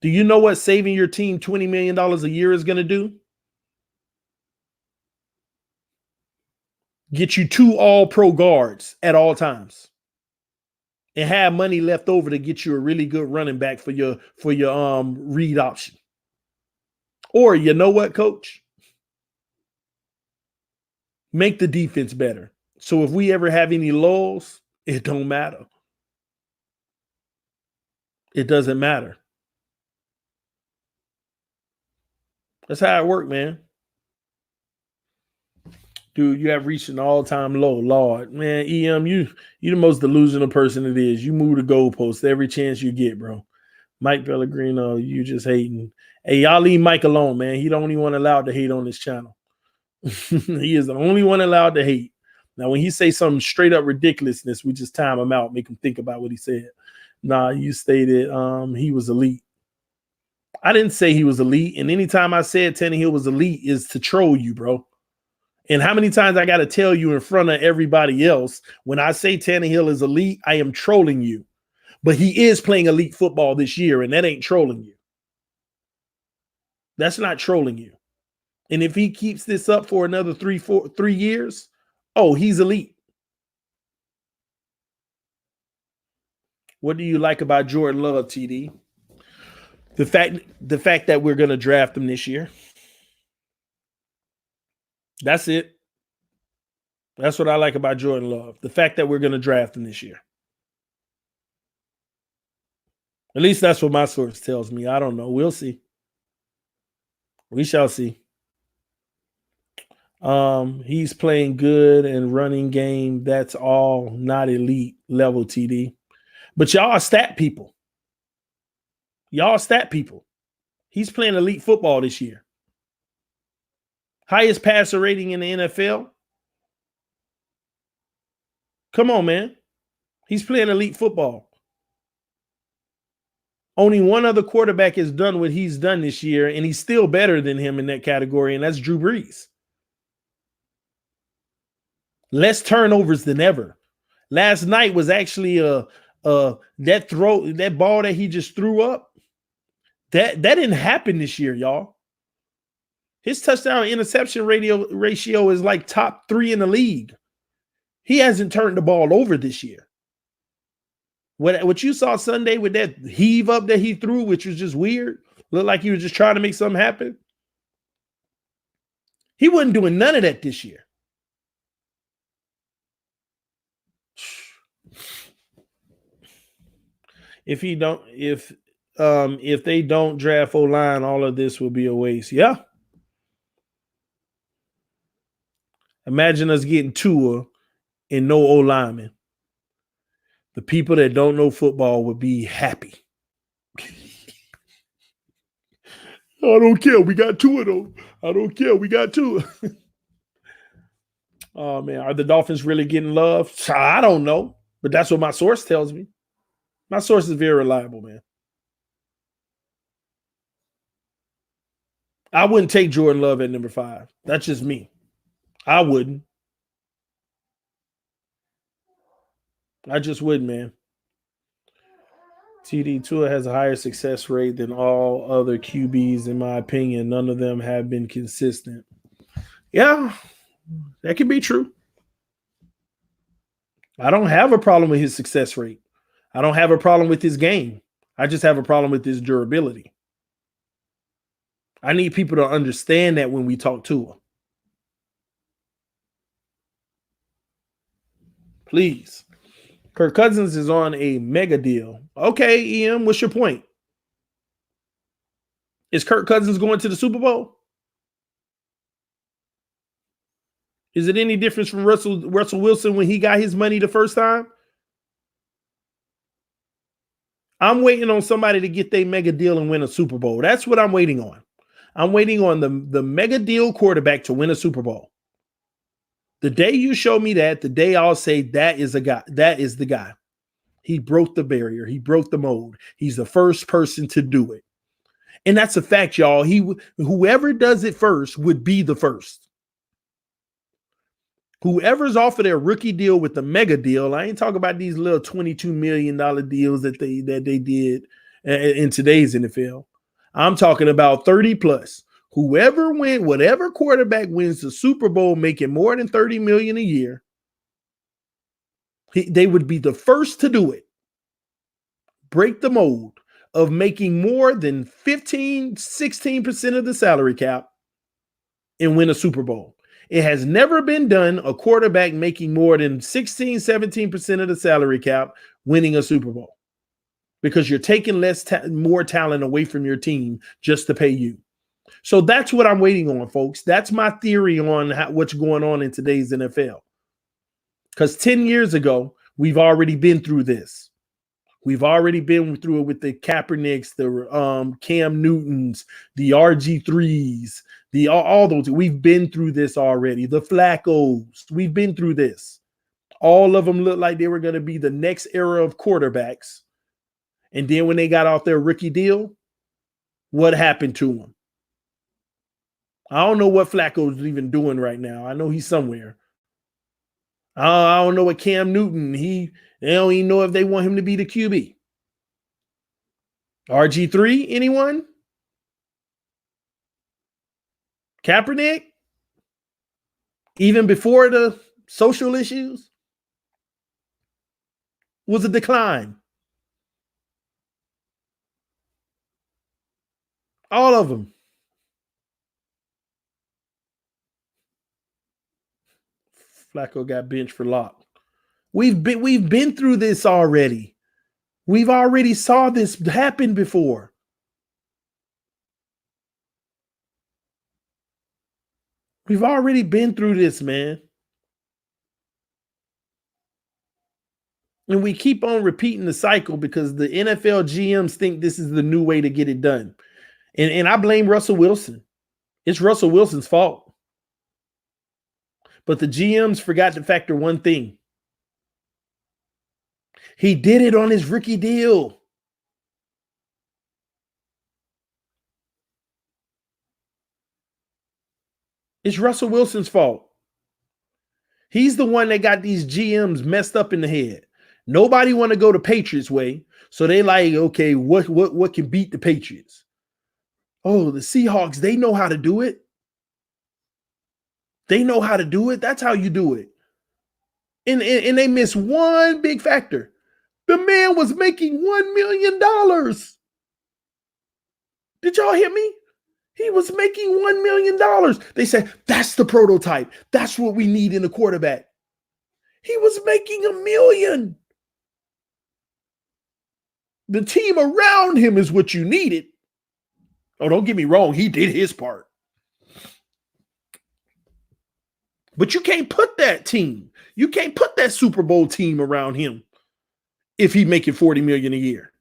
Do you know what saving your team $20 million a year is going to do? Get you 2 all-pro guards at all times. And have money left over to get you a really good running back for your read option. Or you know what, coach? Make the defense better. So if we ever have any lulls, it don't matter. It doesn't matter. That's how it works, man. Dude, you have reached an all-time low. Lord, man, EM, you the most delusional person it is. You move the goalposts every chance you get, bro. Mike Pellegrino, you just hating. Hey, y'all leave Mike alone, man. He the only one allowed to hate on this channel. He is the only one allowed to hate. Now, when he say something straight up ridiculousness, we just time him out, make him think about what he said. Nah, you stated he was elite. I didn't say he was elite. And anytime I said Tannehill was elite is to troll you, bro. And how many times I got to tell you in front of everybody else, when I say Tannehill is elite, I am trolling you. But he is playing elite football this year, and that ain't trolling you. That's not trolling you. And if he keeps this up for another 3 years, oh, he's elite. What do you like about Jordan Love, TD? The fact that we're going to draft him this year. That's it. That's what I like about Jordan Love. The fact that we're going to draft him this year. At least that's what my source tells me. I don't know. We'll see. We shall see. He's playing good and running game. That's all not elite level, TD. But y'all are stat people. Y'all are stat people. He's playing elite football this year. Highest passer rating in the NFL. Come on, man. He's playing elite football. Only one other quarterback has done what he's done this year, and he's still better than him in that category, and that's Drew Brees. Less turnovers than ever. Last night was actually that ball that he just threw up. That didn't happen this year, y'all. His touchdown interception ratio is like top 3 in the league. He hasn't turned the ball over this year. What you saw Sunday with that heave up that he threw, which was just weird, looked like he was just trying to make something happen. He wasn't doing none of that this year. If they don't draft O-line, all of this will be a waste. Yeah. Imagine us getting Tua and no O-lineman. The people that don't know football would be happy. I don't care. We got Tua, though. I don't care. We got Tua. Oh, man. Are the Dolphins really getting love? I don't know. But that's what my source tells me. My source is very reliable, man. I wouldn't take Jordan Love at number 5. That's just me. I wouldn't. I just wouldn't, man. TD Tua has a higher success rate than all other QBs, in my opinion. None of them have been consistent. Yeah, that could be true. I don't have a problem with his success rate. I don't have a problem with his game. I just have a problem with his durability. I need people to understand that when we talk to him. Please. Kirk Cousins is on a mega deal. Okay, Ian, what's your point? Is Kirk Cousins going to the Super Bowl? Is it any difference from Russell Wilson when he got his money the first time? I'm waiting on somebody to get their mega deal and win a Super Bowl. That's what I'm waiting on. I'm waiting on the mega deal quarterback to win a Super Bowl. The day you show me that, the day I'll say that is a guy. That is the guy. He broke the barrier. He broke the mold. He's the first person to do it. And that's a fact, y'all. Whoever does it first would be the first. Whoever's offered their rookie deal with the mega deal, I ain't talking about these little $22 million deals that they did in today's NFL. I'm talking about 30 plus. Whatever quarterback wins the Super Bowl making more than $30 million a year, they would be the first to do it. Break the mold of making more than 16% of the salary cap and win a Super Bowl. It has never been done, a quarterback making more than 17% of the salary cap winning a Super Bowl, because you're taking more talent away from your team just to pay you. So that's what I'm waiting on, folks. That's my theory on what's going on in today's NFL. Because 10 years ago, we've already been through this. We've already been through it with the Kaepernicks, the Cam Newtons, the RG3s, all those. We've been through this already. The Flaccos. We've been through this. All of them looked like they were going to be the next era of quarterbacks. And then when they got off their rookie deal, what happened to them? I don't know what Flacco's even doing right now. I know he's somewhere. I don't know what Cam Newton. They don't even know if they want him to be the QB. RG3, anyone? Kaepernick? Even before the social issues? Was a decline. All of them. Flacco got benched for lock. We've been through this already. We've already saw this happen before. We've already been through this, man. And we keep on repeating the cycle because the NFL GMs think this is the new way to get it done. And I blame Russell Wilson. It's Russell Wilson's fault. But the GMs forgot to factor one thing. He did it on his rookie deal. It's Russell Wilson's fault. He's the one that got these GMs messed up in the head. Nobody want to go the Patriots way. So they like, okay, what can beat the Patriots? Oh, the Seahawks, they know how to do it. They know how to do it. That's how you do it. And they miss one big factor. The man was making $1 million. Did y'all hear me? He was making $1 million. They said, that's the prototype. That's what we need in a quarterback. He was making $1 million. The team around him is what you needed. Oh, don't get me wrong. He did his part. But you can't put that team. You can't put that Super Bowl team around him if he's making $40 million a year.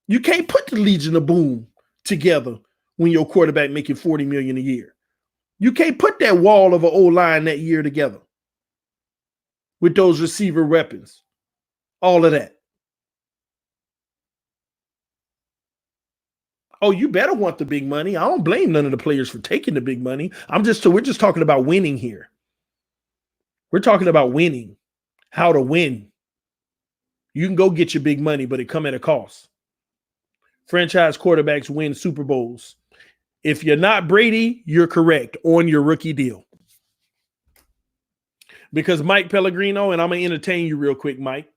You can't put the Legion of Boom together when your quarterback making $40 million a year. You can't put that wall of an O-line that year together with those receiver weapons. All of that. Oh, you better want the big money. I don't blame none of the players for taking the big money. We're just talking about winning here. We're talking about winning, how to win. You can go get your big money, but it come at a cost. Franchise quarterbacks win Super Bowls. If you're not Brady, you're correct on your rookie deal. Because Mike Pellegrino, and I'm going to entertain you real quick, Mike.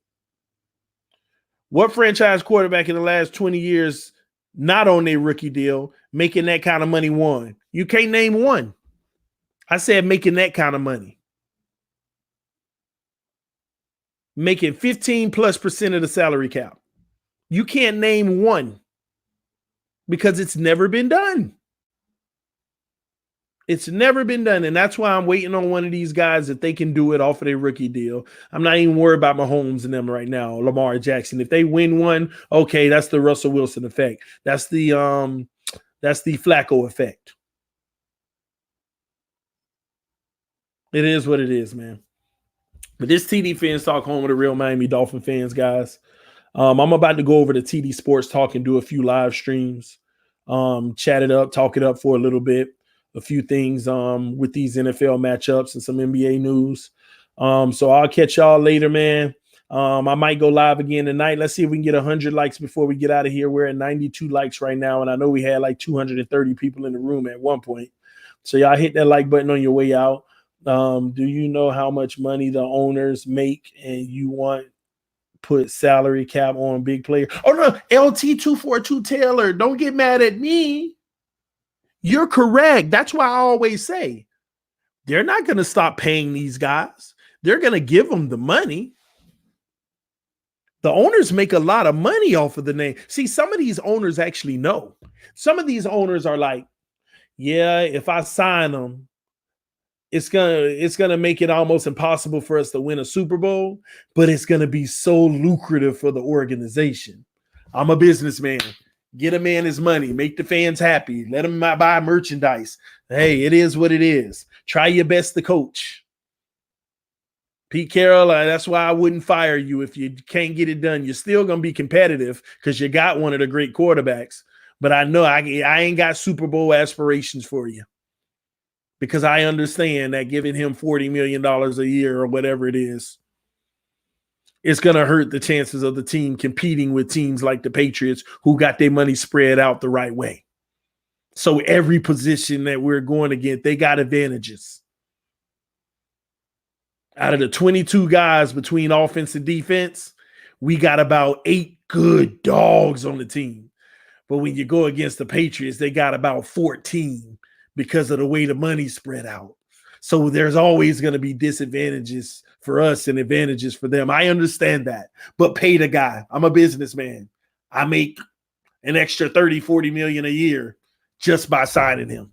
What franchise quarterback in the last 20 years not on their rookie deal, making that kind of money won? You can't name one. I said making that kind of money. Making 15+% of the salary cap. You can't name one because it's never been done. It's never been done. And that's why I'm waiting on one of these guys that they can do it off of their rookie deal. I'm not even worried about Mahomes and them right now, Lamar Jackson. If they win one, okay, that's the Russell Wilson effect. That's the Flacco effect. It is what it is, man. But this TD Fans Talk, home of the real Miami Dolphin fans, guys. I'm about to go over to TD Sports Talk and do a few live streams, chat it up, talk it up for a little bit, a few things with these NFL matchups and some NBA news. So I'll catch y'all later, man. I might go live again tonight. Let's see if we can get 100 likes before we get out of here. We're at 92 likes right now, and I know we had like 230 people in the room at one point. So y'all hit that like button on your way out. Do you know how much money the owners make and you want put salary cap on big players? Oh, no, LT242 Taylor, don't get mad at me. You're correct. That's why I always say they're not going to stop paying these guys. They're going to give them the money. The owners make a lot of money off of the name. See, some of these owners actually know. Some of these owners are like, yeah, if I sign them, It's gonna make it almost impossible for us to win a Super Bowl, but it's gonna be so lucrative for the organization. I'm a businessman. Get a man his money, make the fans happy, let him buy merchandise. Hey, it is what it is. Try your best to coach. Pete Carroll, that's why I wouldn't fire you if you can't get it done. You're still gonna be competitive because you got one of the great quarterbacks. But I know I ain't got Super Bowl aspirations for you, because I understand that giving him $40 million a year or whatever it is, it's going to hurt the chances of the team competing with teams like the Patriots who got their money spread out the right way. So every position that we're going against, they got advantages. Out of the 22 guys between offense and defense, we got about 8 good dogs on the team. But when you go against the Patriots, they got about 14 because of the way the money's spread out. So there's always going to be disadvantages for us and advantages for them. I understand that, but pay the guy. I'm a businessman. I make an extra 30, 40 million a year just by signing him.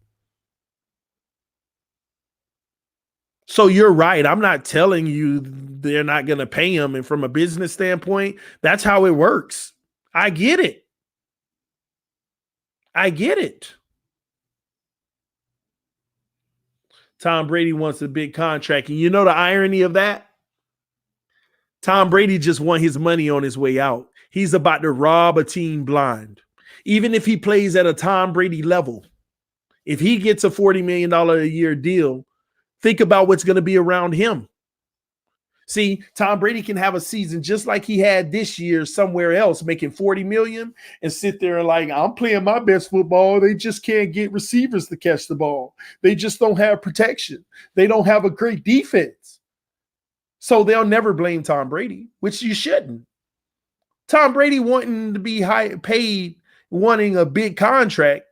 So you're right. I'm not telling you they're not going to pay him. And from a business standpoint, that's how it works. I get it. I get it. Tom Brady wants a big contract. And you know the irony of that? Tom Brady just won his money on his way out. He's about to rob a team blind. Even if he plays at a Tom Brady level, if he gets a $40 million a year deal, think about what's going to be around him. See, Tom Brady can have a season just like he had this year somewhere else, making $40 million, and sit there and like, I'm playing my best football. They just can't get receivers to catch the ball. They just don't have protection. They don't have a great defense. So they'll never blame Tom Brady, which you shouldn't. Tom Brady wanting to be high paid, wanting a big contract,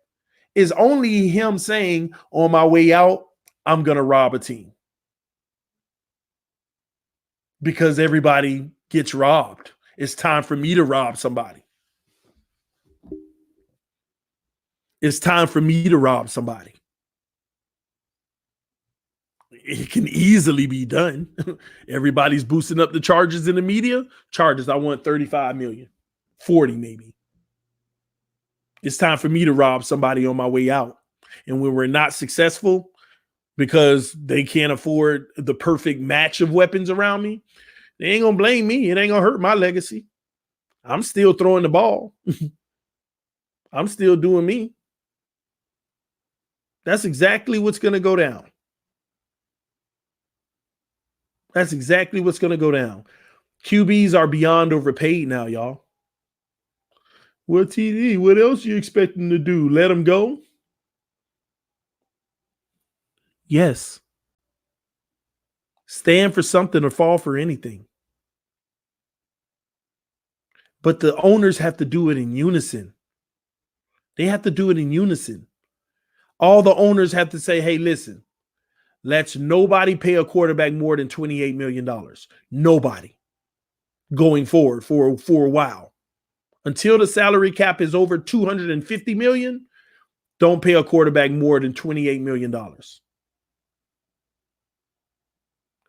is only him saying, on my way out, I'm going to rob a team. Because everybody gets robbed. It's time for me to rob somebody. It's time for me to rob somebody. It can easily be done. Everybody's boosting up the charges in the media. Charges, I want 35 million, 40 maybe. It's time for me to rob somebody on my way out. And when we're not successful because they can't afford the perfect match of weapons around me, they ain't going to blame me. It ain't going to hurt my legacy. I'm still throwing the ball. I'm still doing me. That's exactly what's going to go down. That's exactly what's going to go down. QBs are beyond overpaid now, y'all. Well, TD, what else you expecting to do? Let them go? Yes. Stand for something or fall for anything. But the owners have to do it in unison. They have to do it in unison. All the owners have to say, hey, listen, let's nobody pay a quarterback more than $28 million. Nobody. Going forward for a while. Until the salary cap is over $250 million, don't pay a quarterback more than $28 million.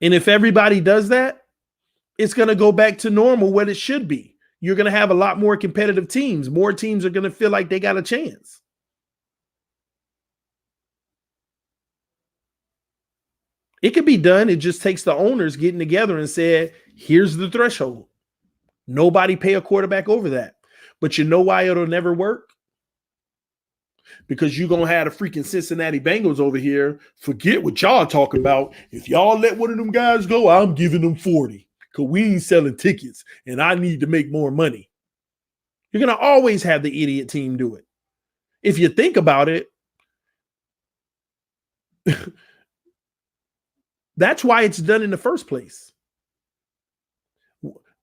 And if everybody does that, it's going to go back to normal, what it should be. You're going to have a lot more competitive teams. More teams are going to feel like they got a chance. It could be done. It just takes the owners getting together and said, here's the threshold. Nobody pay a quarterback over that. But you know why it'll never work? Because you're going to have the freaking Cincinnati Bengals over here. Forget what y'all talking about. If y'all let one of them guys go, I'm giving them 40. Because we ain't selling tickets and I need to make more money. You're going to always have the idiot team do it. If you think about it, that's why it's done in the first place.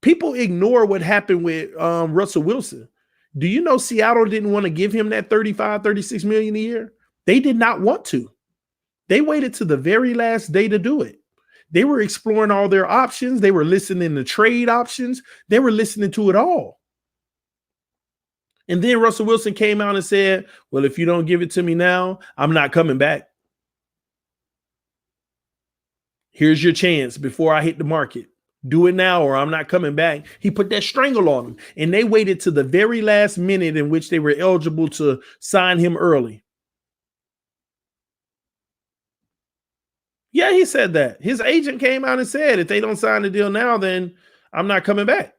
People ignore what happened with Russell Wilson. Do you know Seattle didn't want to give him that 35, 36 million a year? They did not want to. They waited to the very last day to do it. They were exploring all their options. They were listening to trade options. They were listening to it all. And then Russell Wilson came out and said, well, if you don't give it to me now, I'm not coming back. Here's your chance before I hit the market. Do it now or I'm not coming back. He put that strangle on him, and they waited to the very last minute in which they were eligible to sign him early. Yeah, he said that. His agent came out and said, if they don't sign the deal now, then I'm not coming back.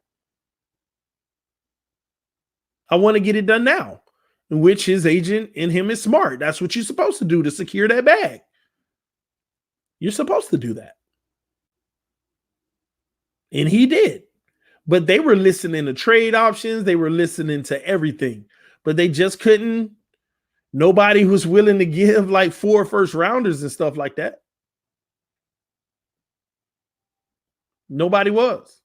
I want to get it done now, in which his agent and him is smart. That's what you're supposed to do to secure that bag. You're supposed to do that. And he did. But they were listening to trade options. They were listening to everything. But they just couldn't. Nobody was willing to give like 4 first rounders and stuff like that. Nobody was.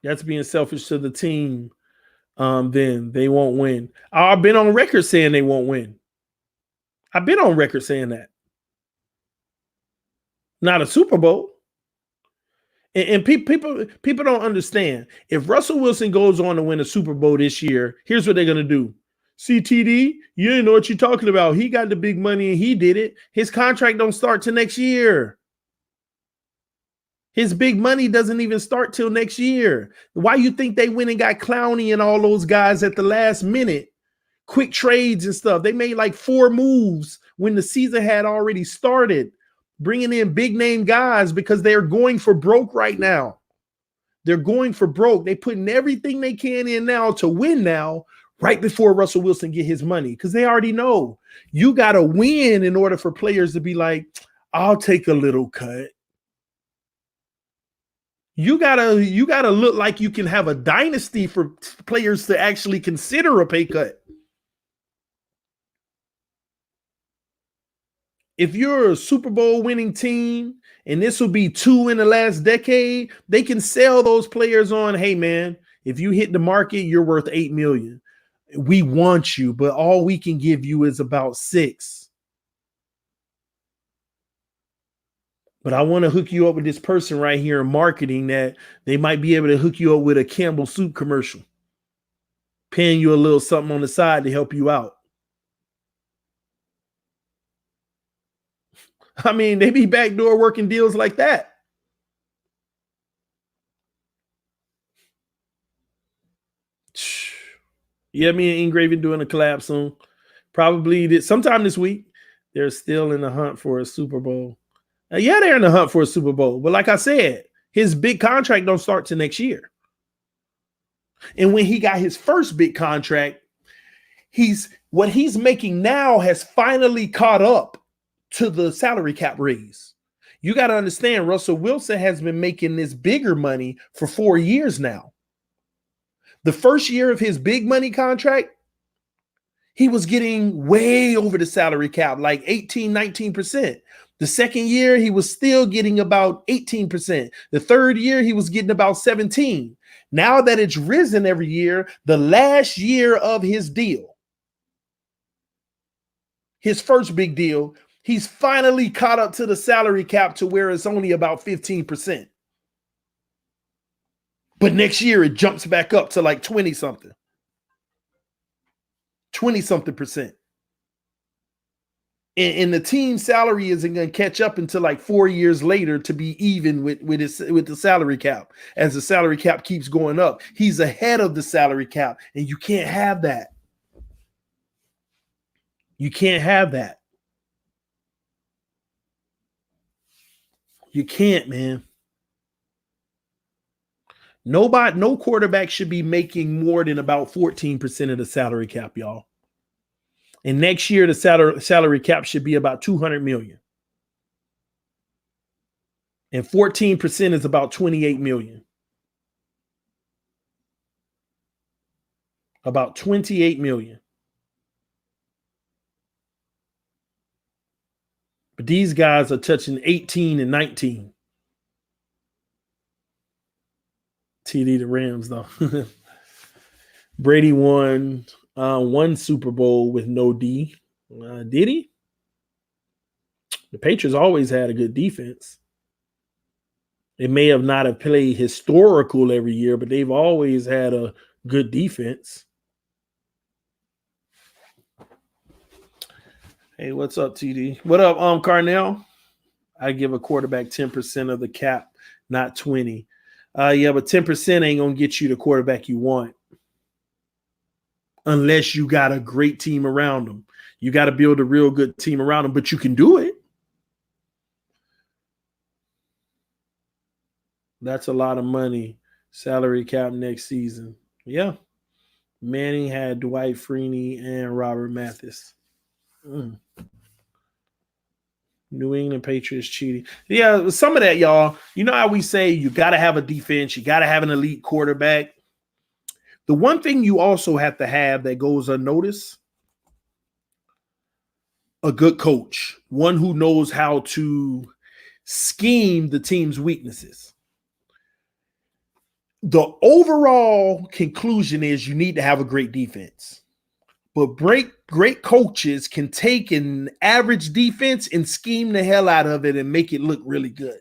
That's being selfish to the team. Then they won't win. I've been on record saying they won't win. I've been on record saying that. Not a Super Bowl. And people don't understand. If Russell Wilson goes on to win a Super Bowl this year, here's what they're going to do. CTD, you didn't know what you're talking about. He got the big money and he did it. His contract don't start till next year. His big money doesn't even start till next year. Why you think they went and got Clowney and all those guys at the last minute? Quick trades and stuff. They made like 4 moves when the season had already started, bringing in big name guys because they're going for broke right now. They're going for broke. They're putting everything they can in now to win now, right before Russell Wilson get his money, because they already know you got to win in order for players to be like, I'll take a little cut. You gotta look like you can have a dynasty for players to actually consider a pay cut. If you're a Super Bowl winning team, and this will be 2 in the last decade, they can sell those players on, hey man, if you hit the market, you're worth $8 million. We want you, but all we can give you is about 6. But I want to hook you up with this person right here in marketing that they might be able to hook you up with a Campbell Soup commercial, paying you a little something on the side to help you out. I mean, they be backdoor working deals like that. Yeah, me and Ingraven doing a collab soon. Probably sometime this week. They're still in the hunt for a Super Bowl. Yeah, they're in the hunt for a Super Bowl. But like I said, his big contract don't start till next year. And when he got his first big contract, what he's making now has finally caught up to the salary cap raise. You got to understand, Russell Wilson has been making this bigger money for 4 years now. The first year of his big money contract, he was getting way over the salary cap, like 18, 19%. The second year, he was still getting about 18%. The third year, he was getting about 17%. Now that it's risen every year, the last year of his deal, his first big deal, he's finally caught up to the salary cap to where it's only about 15%. But next year, it jumps back up to like 20-something. 20-something%. And the team salary isn't going to catch up until like 4 years later to be even with the salary cap. As the salary cap keeps going up, he's ahead of the salary cap, and you can't have that. You can't have that. You can't, man. No quarterback should be making more than about 14% of the salary cap, y'all. And next year, the salary cap should be about $200 million. And 14% is about $28 million. About $28 million. But these guys are touching 18 and 19. TD the Rams, though. Brady won one Super Bowl with no D. Did he? The Patriots always had a good defense. They may have not have played historical every year, but they've always had a good defense. Hey, what's up, TD? What up, Carnell? I give a quarterback 10% of the cap, not 20. Yeah, but 10% ain't gonna get you the quarterback you want unless you got a great team around them. You got to build a real good team around them, but you can do it. That's a lot of money. Salary cap next season. Yeah. Manning had Dwight Freeney and Robert Mathis. New England Patriots cheating. Yeah, some of that, y'all. You know how we say you got to have a defense, you got to have an elite quarterback. The one thing you also have to have that goes unnoticed, a good coach, one who knows how to scheme the team's weaknesses. The overall conclusion is you need to have a great defense. But great coaches can take an average defense and scheme the hell out of it and make it look really good,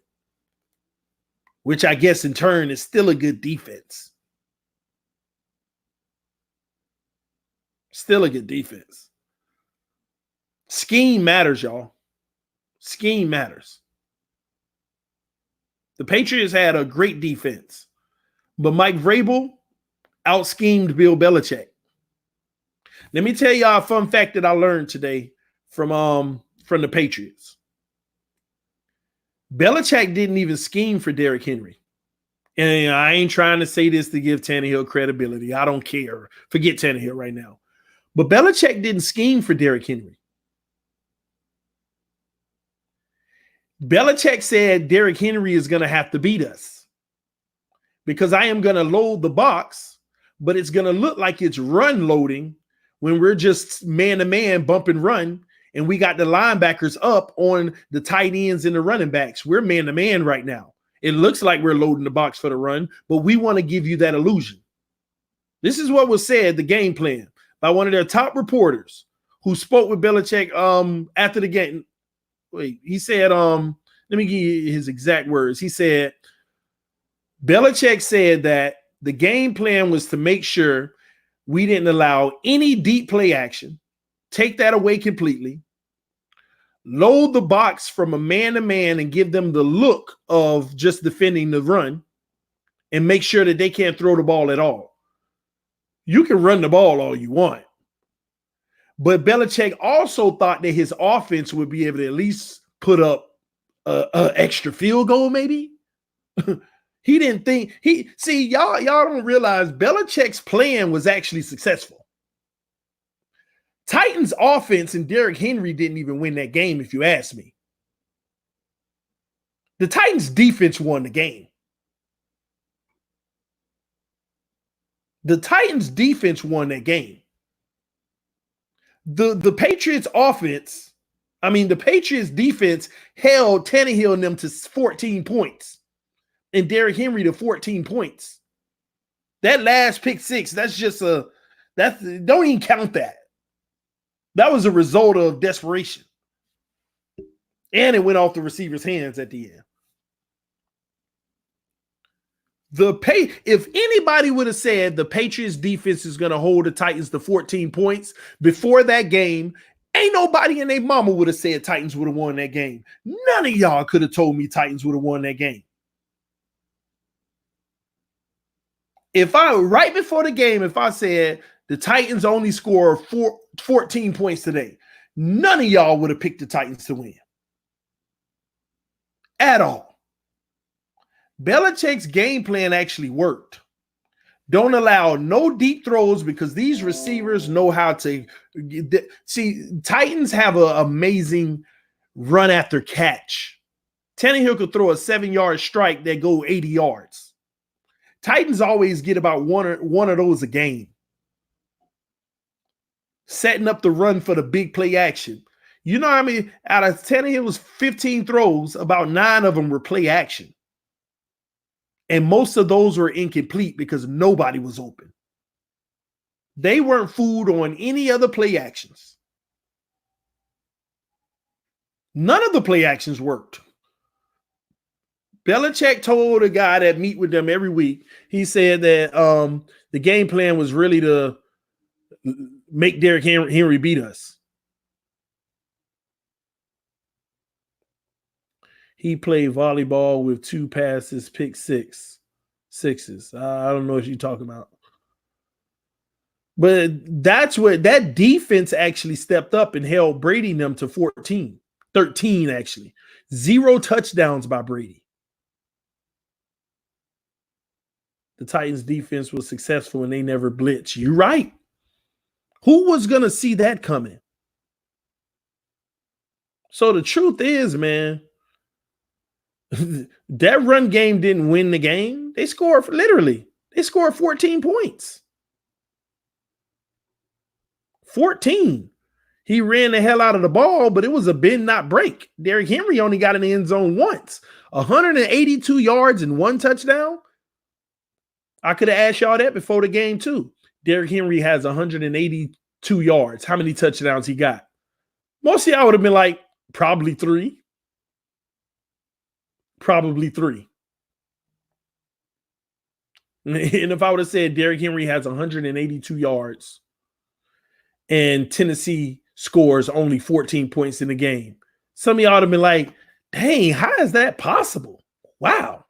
which I guess in turn is still a good defense. Still a good defense. Scheme matters, y'all. Scheme matters. The Patriots had a great defense, but Mike Vrabel out-schemed Bill Belichick. Let me tell y'all a fun fact that I learned today from the Patriots. Belichick didn't even scheme for Derrick Henry. And I ain't trying to say this to give Tannehill credibility. I don't care. Forget Tannehill right now. But Belichick didn't scheme for Derrick Henry. Belichick said Derrick Henry is going to have to beat us because I am going to load the box, but it's going to look like it's run loading when we're just man-to-man bump and run, and we got the linebackers up on the tight ends and the running backs. We're man-to-man right now. It looks like we're loading the box for the run, but we want to give you that illusion. This is what was said, the game plan, by one of their top reporters who spoke with Belichick after the game. Wait, he said, let me give you his exact words. He said, Belichick said that the game plan was to make sure we didn't allow any deep play action, take that away completely, load the box from a man-to-man and give them the look of just defending the run and make sure that they can't throw the ball at all. You can run the ball all you want. But Belichick also thought that his offense would be able to at least put up an extra field goal, maybe. He didn't think y'all don't realize Belichick's plan was actually successful. Titans offense and Derrick Henry didn't even win that game, if you ask me. The Titans defense won the game. The Titans defense won that game. The Patriots offense, the Patriots defense held Tannehill and them to 14 points. And Derrick Henry to 14 points. That last pick six, don't even count that. That was a result of desperation. And it went off the receiver's hands at the end. If anybody would have said the Patriots defense is going to hold the Titans to 14 points before that game, ain't nobody and their mama would have said Titans would have won that game. None of y'all could have told me Titans would have won that game. Right before the game, if I said the Titans only score 14 points today, none of y'all would have picked the Titans to win. At all. Belichick's game plan actually worked. Don't allow no deep throws because these receivers know how to see. Titans have an amazing run after catch. Tannehill could throw a 7-yard strike that go 80 yards. Titans always get about one of those a game. Setting up the run for the big play action. You know what I mean? Out of Tannehill's 15 throws, about 9 of them were play action. And most of those were incomplete because nobody was open. They weren't fooled on any other play actions. None of the play actions worked. Belichick told a guy that meet with them every week, he said that the game plan was really to make Derrick Henry beat us. He played volleyball with 2 passes, pick sixes. I don't know what you're talking about. But that's what that defense actually stepped up and held Brady and them to 13 actually. 0 touchdowns by Brady. The Titans defense was successful and they never blitzed. You're right. Who was going to see that coming? So the truth is, man, that run game didn't win the game. They scored 14 points. 14. He ran the hell out of the ball, but it was a bend not break. Derrick Henry only got in the end zone once. 182 yards and 1 touchdown. I could have asked y'all that before the game too. Derrick Henry has 182 yards. How many touchdowns he got? Most of y'all would have been like, probably 3. Probably 3. And if I would have said Derrick Henry has 182 yards and Tennessee scores only 14 points in the game, some of y'all would have been like, dang, how is that possible? Wow.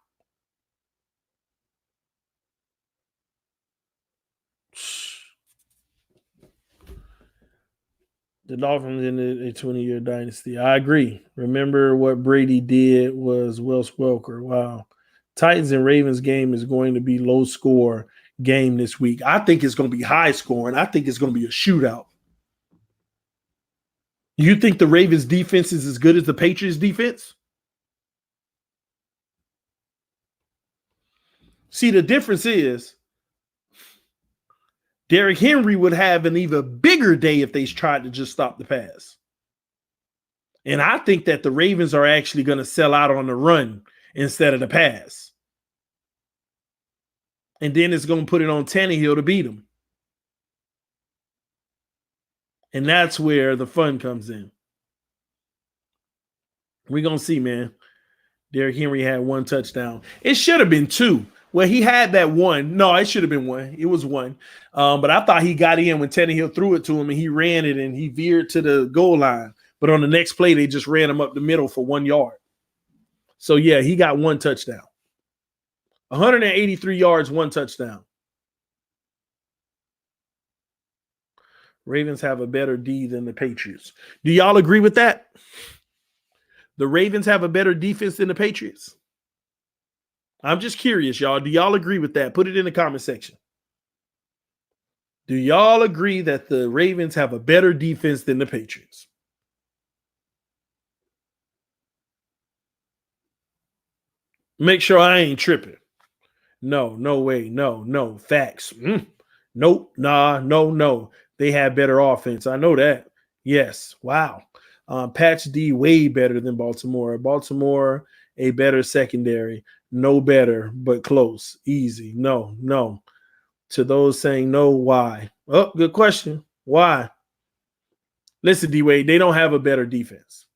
The Dolphins in a 20-year dynasty. I agree. Remember what Brady did was Wes Welker. Wow. Titans and Ravens game is going to be low score game this week. I think it's going to be high scoring. I think it's going to be a shootout. You think the Ravens defense is as good as the Patriots defense? See, the difference is Derrick Henry would have an even bigger day if they tried to just stop the pass. And I think that the Ravens are actually going to sell out on the run instead of the pass. And then it's going to put it on Tannehill to beat them. And that's where the fun comes in. We're going to see, man. Derrick Henry had 1 touchdown. It should have been 2. Well, he had that 1. No, it should have been 1. It was 1. But I thought he got in when Tannehill threw it to him and he ran it and he veered to the goal line. But on the next play, they just ran him up the middle for 1 yard. So, yeah, he got 1 touchdown. 183 yards, 1 touchdown. Ravens have a better D than the Patriots. Do y'all agree with that? The Ravens have a better defense than the Patriots? I'm just curious, y'all. Do y'all agree with that? Put it in the comment section. Do y'all agree that the Ravens have a better defense than the Patriots? Make sure I ain't tripping. No way. No. Facts. Nope. Nah. No. They have better offense. I know that. Yes. Wow. Patch D way better than Baltimore. Baltimore, a better secondary. No better, but close. Easy. No. To those saying no, why? Oh, good question. Why? Listen, D-Wade, they don't have a better defense.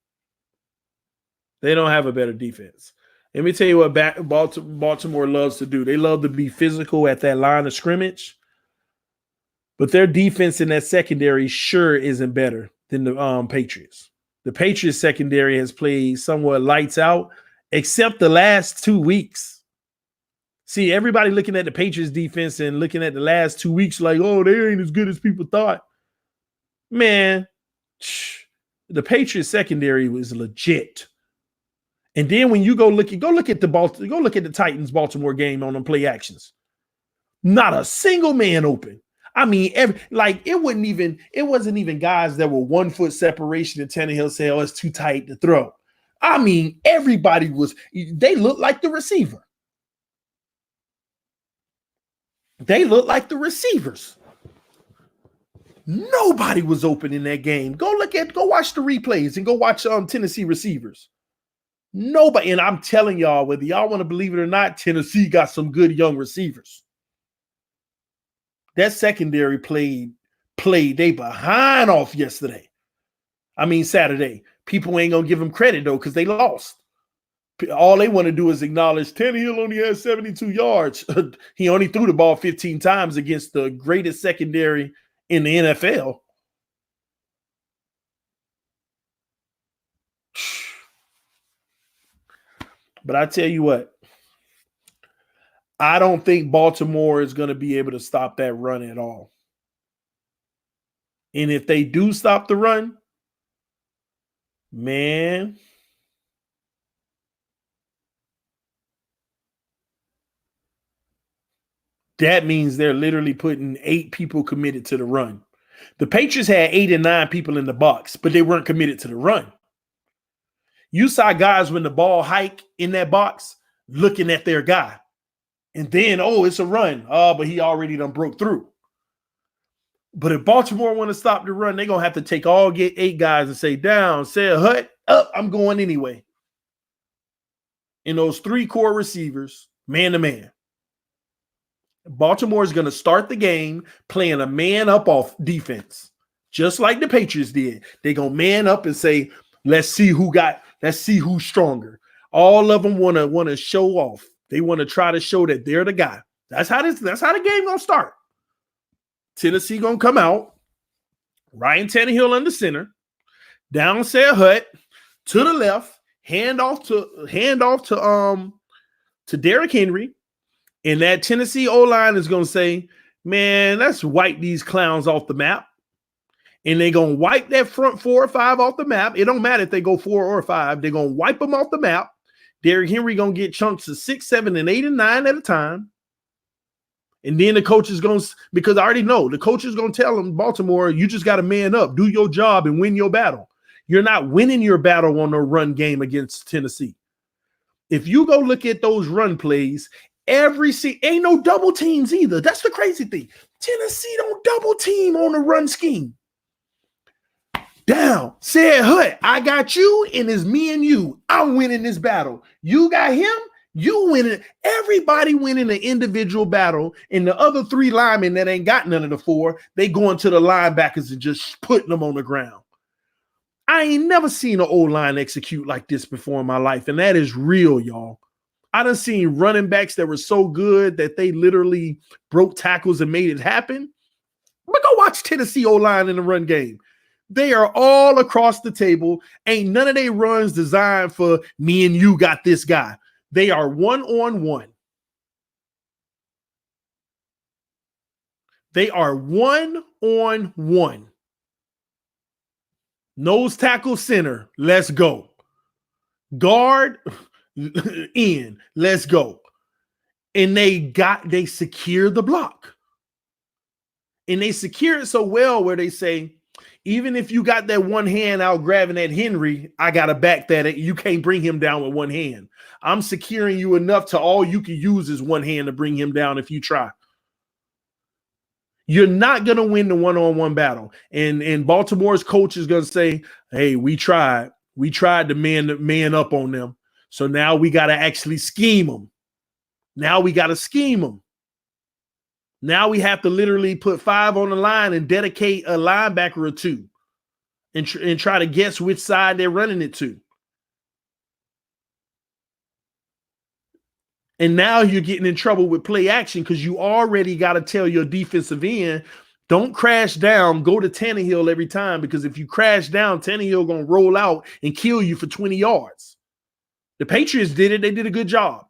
They don't have a better defense. Let me tell you what Baltimore loves to do. They love to be physical at that line of scrimmage. But their defense in that secondary sure isn't better than the Patriots. The Patriots secondary has played somewhat lights out, except the last 2 weeks. See, everybody looking at the Patriots defense and looking at the last 2 weeks like, oh, they ain't as good as people thought. Man, the Patriots secondary was legit. And then when you go look at the Titans Baltimore game on them play actions. Not a single man open. I mean, it wasn't even guys that were 1 foot separation and Tannehill say, oh, it's too tight to throw. I mean, they looked like the receiver. They looked like the receivers. Nobody was open in that game. Go watch the replays and go watch Tennessee receivers. Nobody, and I'm telling y'all, whether y'all want to believe it or not, Tennessee got some good young receivers. That secondary played they behind off yesterday. I mean, Saturday. People ain't going to give them credit, though, because they lost. All they want to do is acknowledge Tannehill only has 72 yards. He only threw the ball 15 times against the greatest secondary in the NFL. But I tell you what, I don't think Baltimore is going to be able to stop that run at all. And if they do stop the run, man, that means they're literally putting 8 people committed to the run. The Patriots had 8 and 9 people in the box, but they weren't committed to the run. You saw guys when the ball hike in that box looking at their guy. And then, oh, it's a run. Oh, but he already done broke through. But if Baltimore want to stop the run, they're going to have to take all 8 guys and say, down, say a hut, up, I'm going anyway. And those 3 core receivers, man to man. Baltimore is going to start the game playing a man up off defense, just like the Patriots did. They're going to man up and say, let's see who's stronger. All of them want to show off. They want to try to show that they're the guy. That's how the game going to start. Tennessee going to come out. Ryan Tannehill under center. Down Sarah Hutt to the left. Hand off to Derrick Henry. And that Tennessee O-line is going to say, man, let's wipe these clowns off the map. And they're going to wipe that front 4 or 5 off the map. It don't matter if they go 4 or 5. They're going to wipe them off the map. Derrick Henry going to get chunks of 6, 7, and 8 and 9 at a time. And then the coach is going to, because I already know, the coach is going to tell them, Baltimore, you just got to man up, do your job, and win your battle. You're not winning your battle on the run game against Tennessee. If you go look at those run plays, ain't no double teams either. That's the crazy thing. Tennessee don't double team on the run scheme. Down, said Hut, I got you, and it's me and you. I'm winning this battle. You got him, you winning. Everybody winning an individual battle, and the other 3 linemen that ain't got none of the 4, they going to the linebackers and just putting them on the ground. I ain't never seen an O-line execute like this before in my life, and that is real, y'all. I done seen running backs that were so good that they literally broke tackles and made it happen. But go watch Tennessee O-line in the run game. They are all across the table. Ain't none of their runs designed for me and you got this guy. They are 1-on-1. They are 1-on-1. Nose tackle center, let's go. Guard in, let's go. And they secure the block. And they secure it so well where they say, even if you got that one hand out grabbing at Henry, I got to back that. You can't bring him down with one hand. I'm securing you enough to all you can use is one hand to bring him down if you try. You're not going to win the one-on-one battle. And Baltimore's coach is going to say, hey, we tried. We tried to man up on them. So now we got to actually scheme them. Now we got to scheme them. Now we have to literally put 5 on the line and dedicate a linebacker or 2 and try to guess which side they're running it to. And now you're getting in trouble with play action because you already got to tell your defensive end, don't crash down, go to Tannehill every time, because if you crash down, Tannehill going to roll out and kill you for 20 yards. The Patriots did it. They did a good job.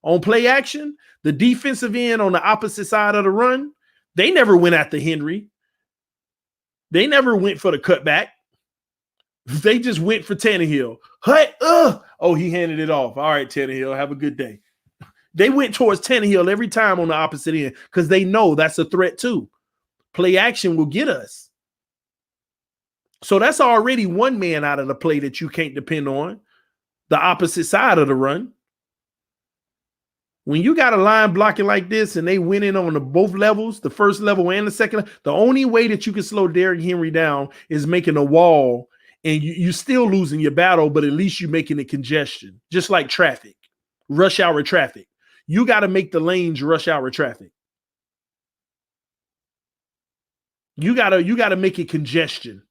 On play action, the defensive end on the opposite side of the run, they never went after Henry. They never went for the cutback. They just went for Tannehill. Oh, he handed it off. All right, Tannehill, have a good day. They went towards Tannehill every time on the opposite end because they know that's a threat too. Play action will get us. So that's already one man out of the play that you can't depend on, the opposite side of the run. When you got a line blocking like this and they win in on both levels, the first level and the second, the only way that you can slow Derrick Henry down is making a wall, and you're still losing your battle, but at least you're making it congestion, just like traffic, rush hour traffic. You got to make the lanes rush hour traffic. You got to make it congestion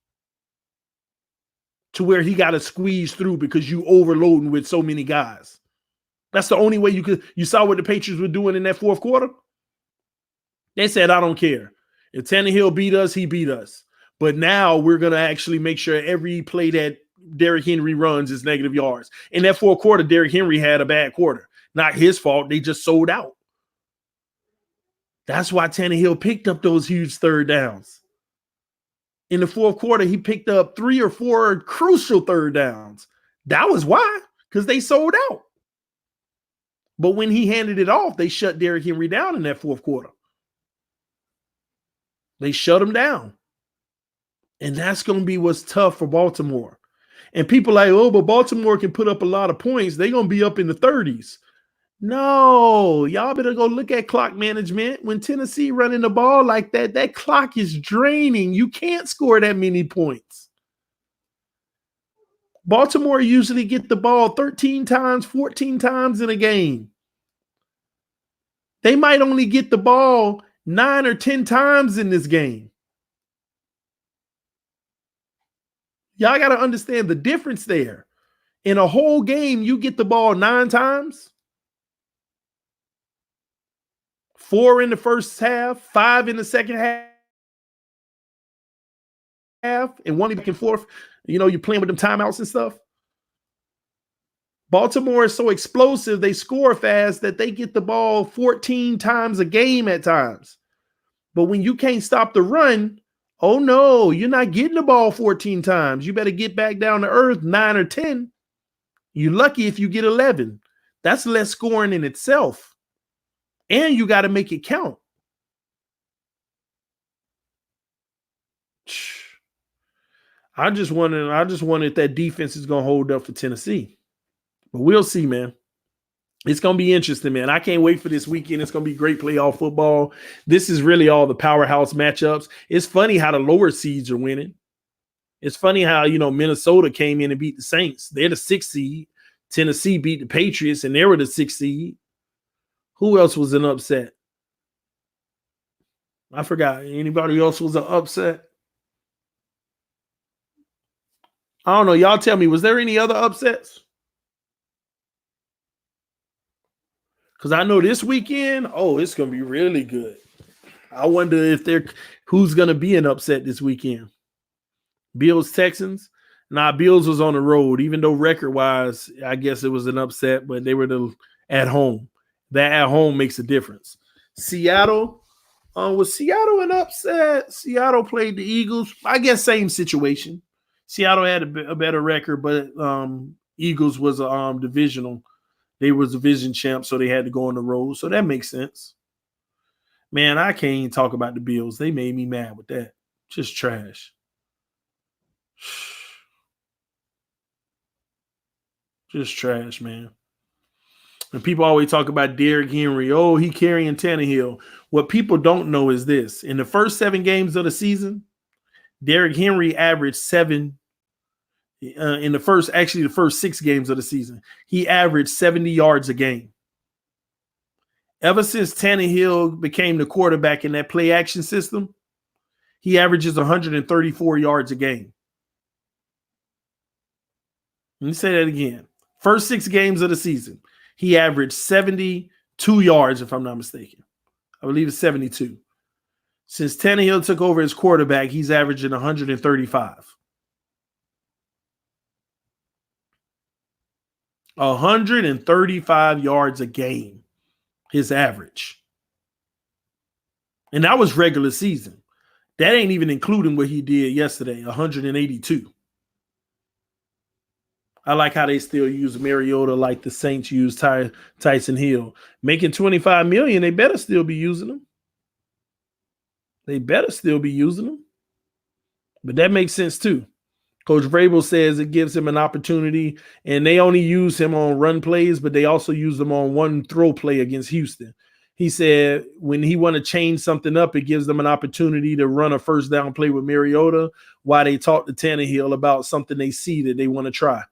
to where he got to squeeze through because you overloading with so many guys. That's the only way you could. You saw what the Patriots were doing in that fourth quarter? They said, I don't care. If Tannehill beat us, he beat us. But now we're going to actually make sure every play that Derrick Henry runs is negative yards. In that fourth quarter, Derrick Henry had a bad quarter. Not his fault. They just sold out. That's why Tannehill picked up those huge third downs. In the fourth quarter, he picked up 3 or 4 crucial third downs. That was why, because they sold out. But when he handed it off, they shut Derrick Henry down in that fourth quarter. They shut him down. And that's going to be what's tough for Baltimore. And people like, oh, but Baltimore can put up a lot of points. They're going to be up in the 30s. No, y'all better go look at clock management. When Tennessee running the ball like that, that clock is draining. You can't score that many points. Baltimore usually get the ball 13 times, 14 times in a game. They might only get the ball 9 or 10 times in this game. Y'all got to understand the difference there. In a whole game, you get the ball 9 times. 4 in the first half, 5 in the second half, and 1 back and forth. You know, you're playing with them timeouts and stuff. Baltimore is so explosive, they score fast that they get the ball 14 times a game at times. But when you can't stop the run, oh no, you're not getting the ball 14 times. You better get back down to earth 9 or 10. You're lucky if you get 11. That's less scoring in itself. And you got to make it count. I just wanted that defense is going to hold up for Tennessee. But we'll see, man. It's going to be interesting, man. I can't wait for this weekend. It's going to be great playoff football. This is really all the powerhouse matchups. It's funny how the lower seeds are winning. It's funny how, Minnesota came in and beat the Saints. They're the 6th seed. Tennessee beat the Patriots, and they were the 6th seed. Who else was an upset? I forgot. Anybody else was an upset? I don't know. Y'all tell me, was there any other upsets? Because I know this weekend, it's going to be really good. I wonder who's going to be an upset this weekend. Bills, Texans. Nah, Bills was on the road, even though record-wise, I guess it was an upset, but they were at home. That at home makes a difference. Seattle, was Seattle an upset? Seattle played the Eagles. I guess same situation. Seattle had a better record, but Eagles was divisional. They was division champ, so they had to go on the road. So that makes sense. Man, I can't even talk about the Bills. They made me mad with that. Just trash. Just trash, man. And people always talk about Derrick Henry. Oh, he carrying Tannehill. What people don't know is this. In the first 7 games of the season, Derrick Henry averaged 7. In the first 6 games of the season, he averaged 70 yards a game. Ever since Tannehill became the quarterback in that play action system, he averages 134 yards a game. Let me say that again. First 6 games of the season, he averaged 72 yards, if I'm not mistaken. I believe it's 72. Since Tannehill took over as quarterback, he's averaging 135. 135 yards a game, his average. And that was regular season. That ain't even including what he did yesterday, 182. I like how they still use Mariota like the Saints use Tyson Hill. Making $25 million, they better still be using him. But that makes sense too. Coach Vrabel says it gives him an opportunity, and they only use him on run plays, but they also use him on one throw play against Houston. He said when he want to change something up, it gives them an opportunity to run a first down play with Mariota while they talk to Tannehill about something they see that they want to try.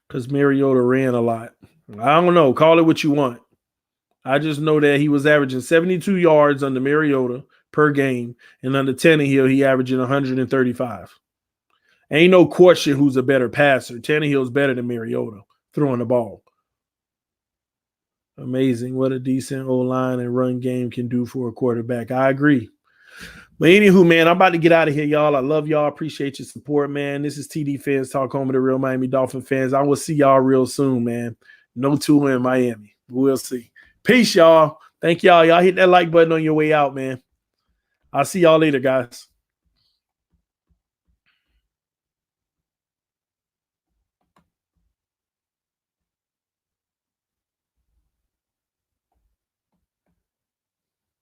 Because Mariota ran a lot. I don't know. Call it what you want. I just know that he was averaging 72 yards under Mariota per game, and under Tannehill, he averaging 135. Ain't no question who's a better passer. Tannehill's better than Mariota throwing the ball. Amazing what a decent O-line and run game can do for a quarterback. I agree. But anywho, man, I'm about to get out of here, y'all. I love y'all. Appreciate your support, man. This is TD Fans Talk, home of the real Miami Dolphin fans. I will see y'all real soon, man. No Tua in Miami. We'll see. Peace, y'all. Thank y'all. Y'all hit that like button on your way out, man. I'll see y'all later, guys.